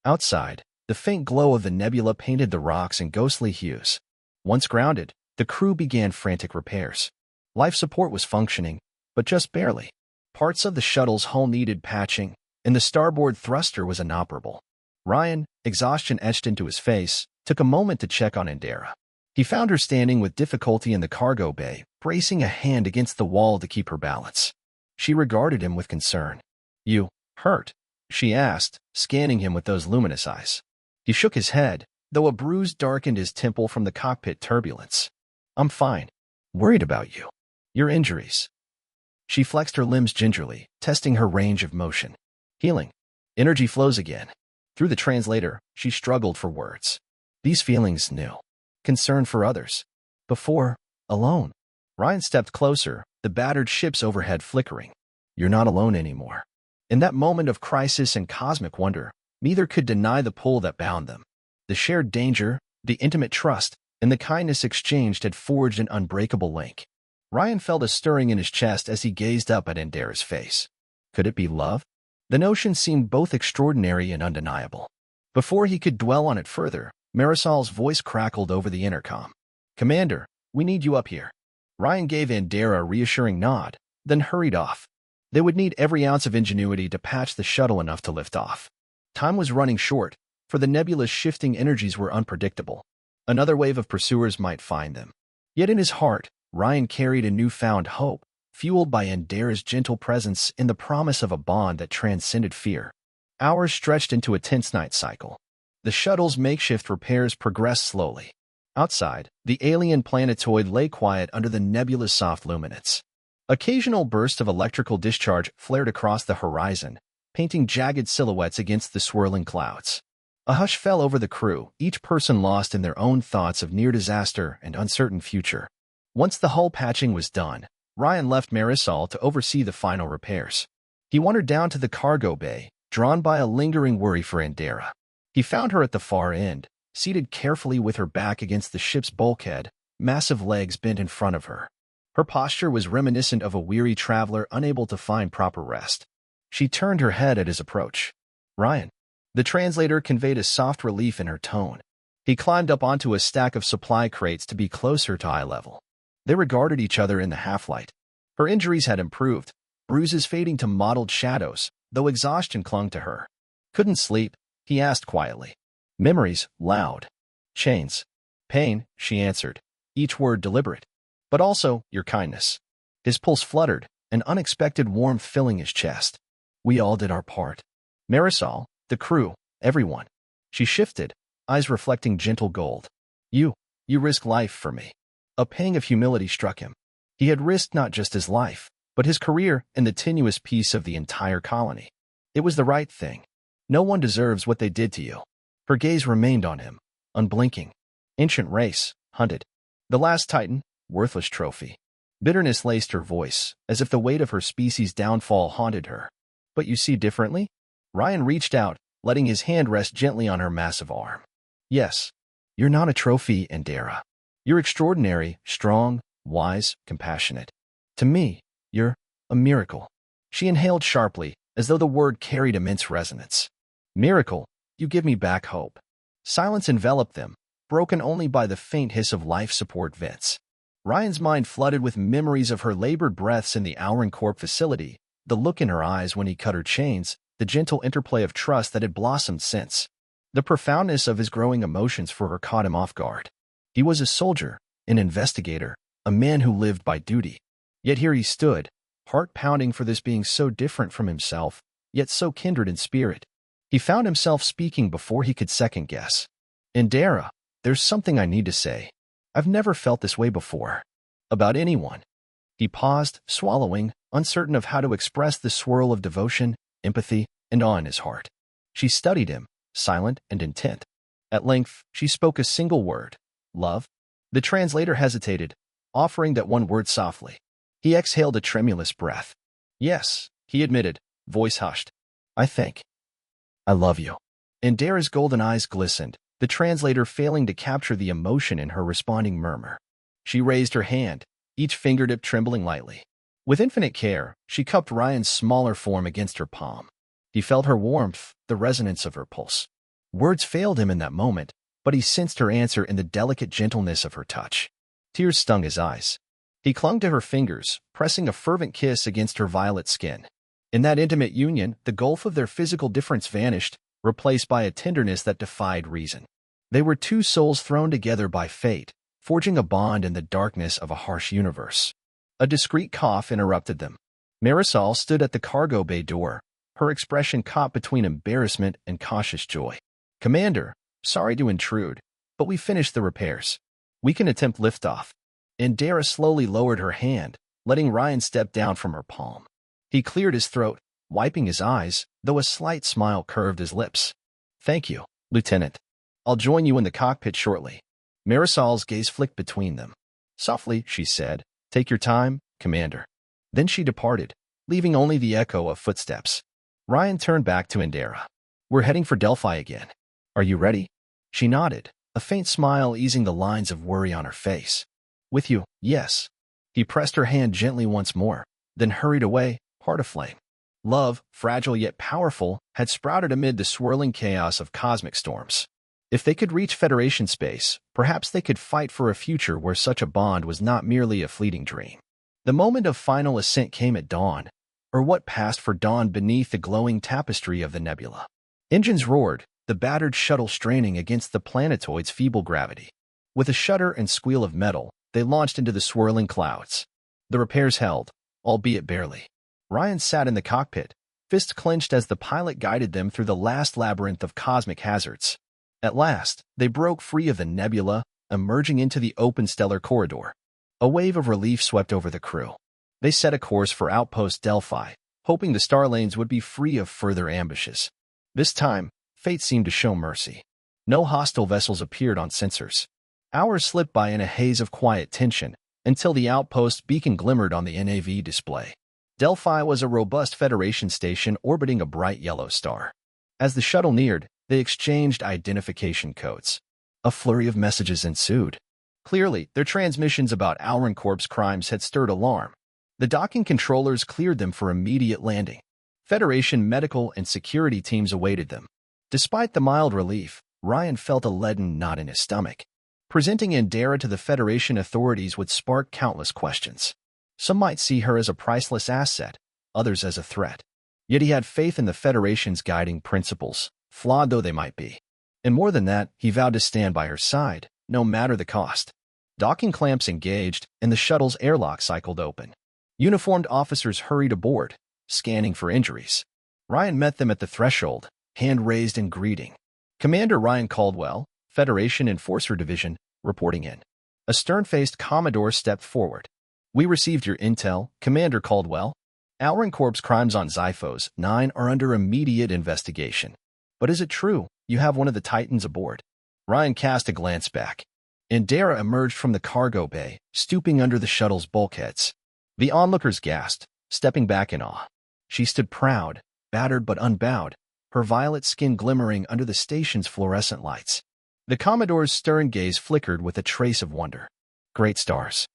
Outside, the faint glow of the nebula painted the rocks in ghostly hues. Once grounded, the crew began frantic repairs. Life support was functioning, but just barely. Parts of the shuttle's hull needed patching, and the starboard thruster was inoperable. Ryan, exhaustion etched into his face, took a moment to check on Andara. He found her standing with difficulty in the cargo bay, bracing a hand against the wall to keep her balance. She regarded him with concern. You hurt? She asked, scanning him with those luminous eyes. He shook his head, though a bruise darkened his temple from the cockpit turbulence. I'm fine. Worried about you. Your injuries. She flexed her limbs gingerly, testing her range of motion. Healing. Energy flows again. Through the translator, she struggled for words. These feelings new. Concern for others. Before, alone. Ryan stepped closer, the battered ship's overhead flickering. You're not alone anymore. In that moment of crisis and cosmic wonder, neither could deny the pull that bound them. The shared danger, the intimate trust, and the kindness exchanged had forged an unbreakable link. Ryan felt a stirring in his chest as he gazed up at Andara's face. Could it be love? The notion seemed both extraordinary and undeniable. Before he could dwell on it further, Marisol's voice crackled over the intercom. Commander, we need you up here. Ryan gave Andara a reassuring nod, then hurried off. They would need every ounce of ingenuity to patch the shuttle enough to lift off. Time was running short, for the nebula's shifting energies were unpredictable. Another wave of pursuers might find them. Yet in his heart, Ryan carried a newfound hope, fueled by Andara's gentle presence and the promise of a bond that transcended fear. Hours stretched into a tense night cycle. The shuttle's makeshift repairs progressed slowly. Outside, the alien planetoid lay quiet under the nebula's soft luminance. Occasional bursts of electrical discharge flared across the horizon, painting jagged silhouettes against the swirling clouds. A hush fell over the crew, each person lost in their own thoughts of near disaster and uncertain future. Once the hull patching was done, Ryan left Marisol to oversee the final repairs. He wandered down to the cargo bay, drawn by a lingering worry for Andara. He found her at the far end, seated carefully with her back against the ship's bulkhead, massive legs bent in front of her. Her posture was reminiscent of a weary traveler unable to find proper rest. She turned her head at his approach. Ryan. The translator conveyed a soft relief in her tone. He climbed up onto a stack of supply crates to be closer to eye level. They regarded each other in the half-light. Her injuries had improved, bruises fading to mottled shadows, though exhaustion clung to her. Couldn't sleep, he asked quietly. Memories, loud. Chains. Pain, she answered, each word deliberate. But also, your kindness. His pulse fluttered, an unexpected warmth filling his chest. We all did our part. Marisol, the crew, everyone. She shifted, eyes reflecting gentle gold. You risk life for me. A pang of humility struck him. He had risked not just his life, but his career and the tenuous peace of the entire colony. It was the right thing. No one deserves what they did to you. Her gaze remained on him, unblinking. Ancient race, hunted. The last Titan, worthless trophy. Bitterness laced her voice, as if the weight of her species' downfall haunted her. But you see differently? Ryan reached out, letting his hand rest gently on her massive arm. Yes. You're not a trophy, Andara. You're extraordinary, strong, wise, compassionate. To me, you're a miracle. She inhaled sharply, as though the word carried immense resonance. Miracle, you give me back hope. Silence enveloped them, broken only by the faint hiss of life support vents. Ryan's mind flooded with memories of her labored breaths in the Auron Corp facility, the look in her eyes when he cut her chains, the gentle interplay of trust that had blossomed since. The profoundness of his growing emotions for her caught him off guard. He was a soldier, an investigator, a man who lived by duty. Yet here he stood, heart pounding for this being so different from himself, yet so kindred in spirit. He found himself speaking before he could second guess. Andara, there's something I need to say. I've never felt this way before. About anyone. He paused, swallowing, uncertain of how to express the swirl of devotion, empathy, and awe in his heart. She studied him, silent and intent. At length, she spoke a single word, love. The translator hesitated, offering that one word softly. He exhaled a tremulous breath. Yes, he admitted, voice hushed. I think. I love you. Andara's golden eyes glistened, the translator failing to capture the emotion in her responding murmur. She raised her hand, each fingertip trembling lightly. With infinite care, she cupped Ryan's smaller form against her palm. He felt her warmth, the resonance of her pulse. Words failed him in that moment, but he sensed her answer in the delicate gentleness of her touch. Tears stung his eyes. He clung to her fingers, pressing a fervent kiss against her violet skin. In that intimate union, the gulf of their physical difference vanished, replaced by a tenderness that defied reason. They were two souls thrown together by fate, forging a bond in the darkness of a harsh universe. A discreet cough interrupted them. Marisol stood at the cargo bay door, her expression caught between embarrassment and cautious joy. Commander, sorry to intrude, but we finished the repairs. We can attempt liftoff. Andara slowly lowered her hand, letting Ryan step down from her palm. He cleared his throat, wiping his eyes, though a slight smile curved his lips. Thank you, Lieutenant. I'll join you in the cockpit shortly. Marisol's gaze flicked between them. Softly, she said, take your time, Commander. Then she departed, leaving only the echo of footsteps. Ryan turned back to Andara. We're heading for Delphi again. Are you ready? She nodded, a faint smile easing the lines of worry on her face. With you, yes. He pressed her hand gently once more, then hurried away, heart aflame. Love, fragile yet powerful, had sprouted amid the swirling chaos of cosmic storms. If they could reach Federation space, perhaps they could fight for a future where such a bond was not merely a fleeting dream. The moment of final ascent came at dawn, or what passed for dawn beneath the glowing tapestry of the nebula. Engines roared, the battered shuttle straining against the planetoid's feeble gravity. With a shudder and squeal of metal, they launched into the swirling clouds. The repairs held, albeit barely. Ryan sat in the cockpit, fists clenched as the pilot guided them through the last labyrinth of cosmic hazards. At last, they broke free of the nebula, emerging into the open stellar corridor. A wave of relief swept over the crew. They set a course for Outpost Delphi, hoping the Starlanes would be free of further ambushes. This time, fate seemed to show mercy. No hostile vessels appeared on sensors. Hours slipped by in a haze of quiet tension, until the outpost's beacon glimmered on the NAV display. Delphi was a robust Federation station orbiting a bright yellow star. As the shuttle neared, they exchanged identification codes. A flurry of messages ensued. Clearly, their transmissions about Alran Corp's crimes had stirred alarm. The docking controllers cleared them for immediate landing. Federation medical and security teams awaited them. Despite the mild relief, Ryan felt a leaden knot in his stomach. Presenting Andara to the Federation authorities would spark countless questions. Some might see her as a priceless asset, others as a threat. Yet he had faith in the Federation's guiding principles, flawed though they might be. And more than that, he vowed to stand by her side, no matter the cost. Docking clamps engaged, and the shuttle's airlock cycled open. Uniformed officers hurried aboard, scanning for injuries. Ryan met them at the threshold, hand raised in greeting. Commander Ryan Caldwell, Federation Enforcer Division, reporting in. A stern-faced Commodore stepped forward. We received your intel, Commander Caldwell. Alran Corp's crimes on Xiphos 9 are under immediate investigation. But is it true you have one of the Titans aboard? Ryan cast a glance back. Andara emerged from the cargo bay, stooping under the shuttle's bulkheads. The onlookers gasped, stepping back in awe. She stood proud, battered but unbowed, her violet skin glimmering under the station's fluorescent lights. The Commodore's stern gaze flickered with a trace of wonder. Great stars.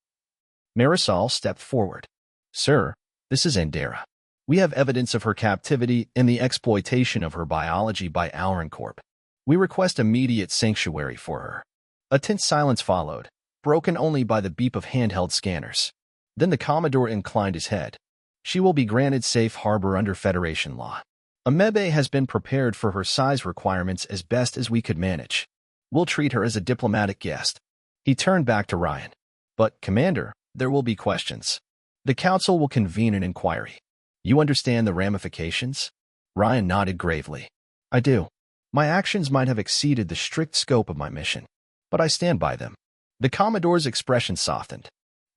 Marisol stepped forward. Sir, this is Andara. We have evidence of her captivity and the exploitation of her biology by Alran Corp. We request immediate sanctuary for her. A tense silence followed, broken only by the beep of handheld scanners. Then the Commodore inclined his head. She will be granted safe harbor under Federation law. Amebe has been prepared for her size requirements as best as we could manage. We'll treat her as a diplomatic guest. He turned back to Ryan. But, Commander, there will be questions. The Council will convene an inquiry. You understand the ramifications? Ryan nodded gravely. I do. My actions might have exceeded the strict scope of my mission, but I stand by them. The Commodore's expression softened.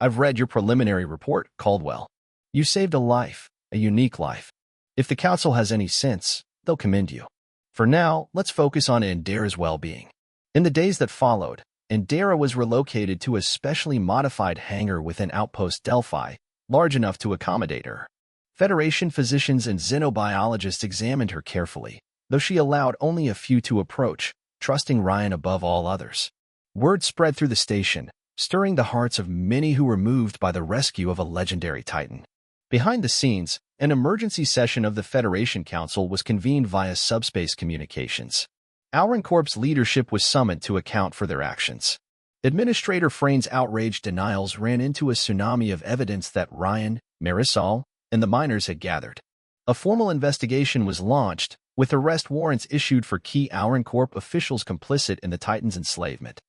I've read your preliminary report, Caldwell. You saved a life, a unique life. If the Council has any sense, they'll commend you. For now, let's focus on Andara's well-being. In the days that followed, Andara was relocated to a specially modified hangar within Outpost Delphi, large enough to accommodate her. Federation physicians and xenobiologists examined her carefully, though she allowed only a few to approach, trusting Ryan above all others. Word spread through the station, stirring the hearts of many who were moved by the rescue of a legendary Titan. Behind the scenes, an emergency session of the Federation Council was convened via subspace communications. Corp's leadership was summoned to account for their actions. Administrator Frayn's outraged denials ran into a tsunami of evidence that Ryan, Marisol, and the miners had gathered. A formal investigation was launched, with arrest warrants issued for key Corp officials complicit in the Titan's enslavement.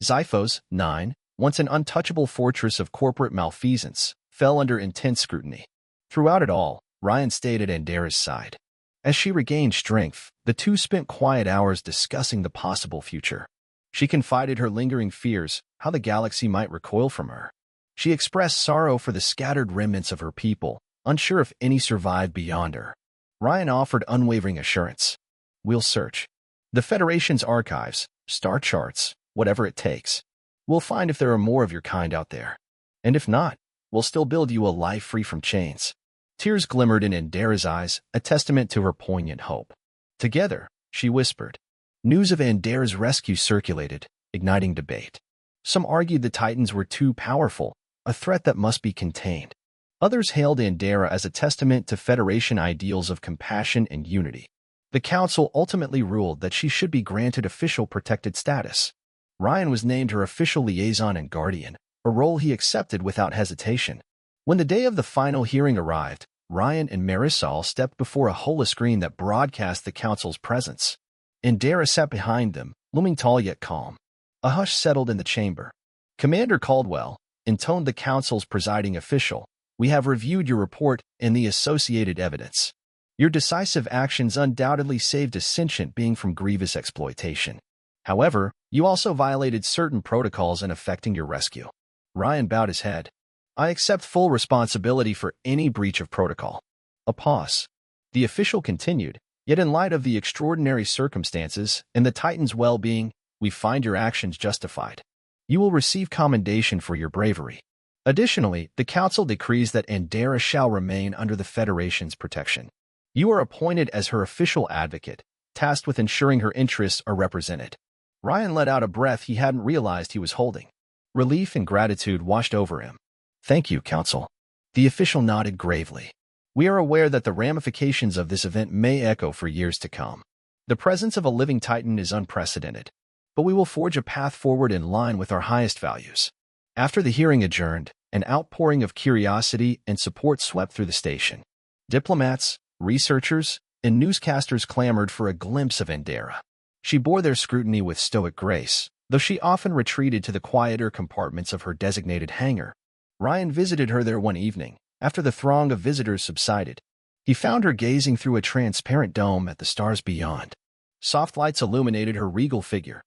Xiphos, 9, once an untouchable fortress of corporate malfeasance, fell under intense scrutiny. Throughout it all, Ryan stayed at Andara's side. As she regained strength, the two spent quiet hours discussing the possible future. She confided her lingering fears, how the galaxy might recoil from her. She expressed sorrow for the scattered remnants of her people, unsure if any survived beyond her. Ryan offered unwavering assurance. We'll search the Federation's archives, star charts, whatever it takes. We'll find if there are more of your kind out there. And if not, we'll still build you a life free from chains. Tears glimmered in Andara's eyes, a testament to her poignant hope. Together, she whispered. News of Andara's rescue circulated, igniting debate. Some argued the Titans were too powerful, a threat that must be contained. Others hailed Andara as a testament to Federation ideals of compassion and unity. The Council ultimately ruled that she should be granted official protected status. Ryan was named her official liaison and guardian, a role he accepted without hesitation. When the day of the final hearing arrived, Ryan and Marisol stepped before a holoscreen that broadcast the Council's presence. Andara sat behind them, looming tall yet calm. A hush settled in the chamber. Commander Caldwell, intoned the Council's presiding official, we have reviewed your report and the associated evidence. Your decisive actions undoubtedly saved a sentient being from grievous exploitation. However, you also violated certain protocols in effecting your rescue. Ryan bowed his head. I accept full responsibility for any breach of protocol. A pause. The official continued, yet in light of the extraordinary circumstances and the Titan's well-being, we find your actions justified. You will receive commendation for your bravery. Additionally, the Council decrees that Andara shall remain under the Federation's protection. You are appointed as her official advocate, tasked with ensuring her interests are represented. Ryan let out a breath he hadn't realized he was holding. Relief and gratitude washed over him. Thank you, Council. The official nodded gravely. We are aware that the ramifications of this event may echo for years to come. The presence of a living Titan is unprecedented, but we will forge a path forward in line with our highest values. After the hearing adjourned, an outpouring of curiosity and support swept through the station. Diplomats, researchers, and newscasters clamored for a glimpse of Andara. She bore their scrutiny with stoic grace, though she often retreated to the quieter compartments of her designated hangar. Ryan visited her there one evening, after the throng of visitors subsided. He found her gazing through a transparent dome at the stars beyond. Soft lights illuminated her regal figure.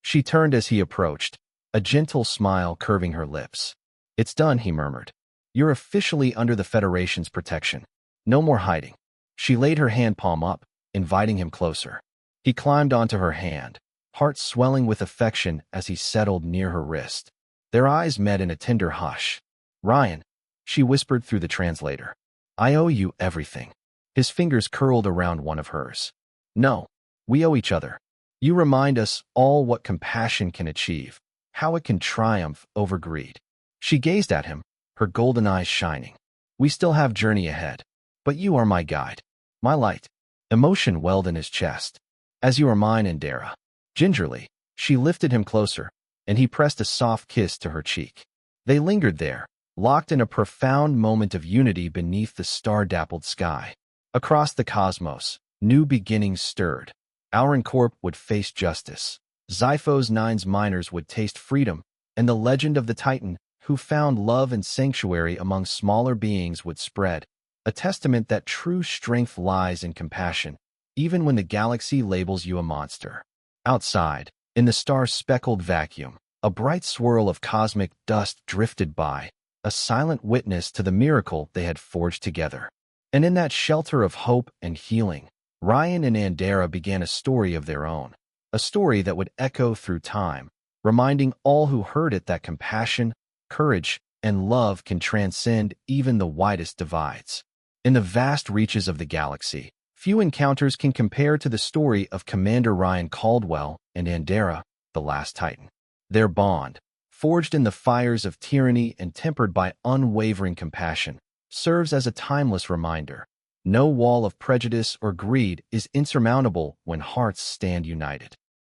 She turned as he approached, a gentle smile curving her lips. It's done, he murmured. You're officially under the Federation's protection. No more hiding. She laid her hand palm up, inviting him closer. He climbed onto her hand, heart swelling with affection as he settled near her wrist. Their eyes met in a tender hush. Ryan, she whispered through the translator. I owe you everything. His fingers curled around one of hers. No, we owe each other. You remind us all what compassion can achieve, how it can triumph over greed. She gazed at him, her golden eyes shining. We still have journey ahead, but you are my guide, my light. Emotion welled in his chest. As you are mine, Andara. Gingerly, she lifted him closer, and he pressed a soft kiss to her cheek. They lingered there, locked in a profound moment of unity beneath the star-dappled sky. Across the cosmos, new beginnings stirred. Corp would face justice. Xiphos 9's miners would taste freedom, and the legend of the Titan, who found love and sanctuary among smaller beings, would spread, a testament that true strength lies in compassion, even when the galaxy labels you a monster. Outside, in the star-speckled vacuum, a bright swirl of cosmic dust drifted by, a silent witness to the miracle they had forged together. And in that shelter of hope and healing, Ryan and Andara began a story of their own, a story that would echo through time, reminding all who heard it that compassion, courage, and love can transcend even the widest divides. In the vast reaches of the galaxy, few encounters can compare to the story of Commander Ryan Caldwell and Andara, the last Titan. Their bond, forged in the fires of tyranny and tempered by unwavering compassion, serves as a timeless reminder. No wall of prejudice or greed is insurmountable when hearts stand united.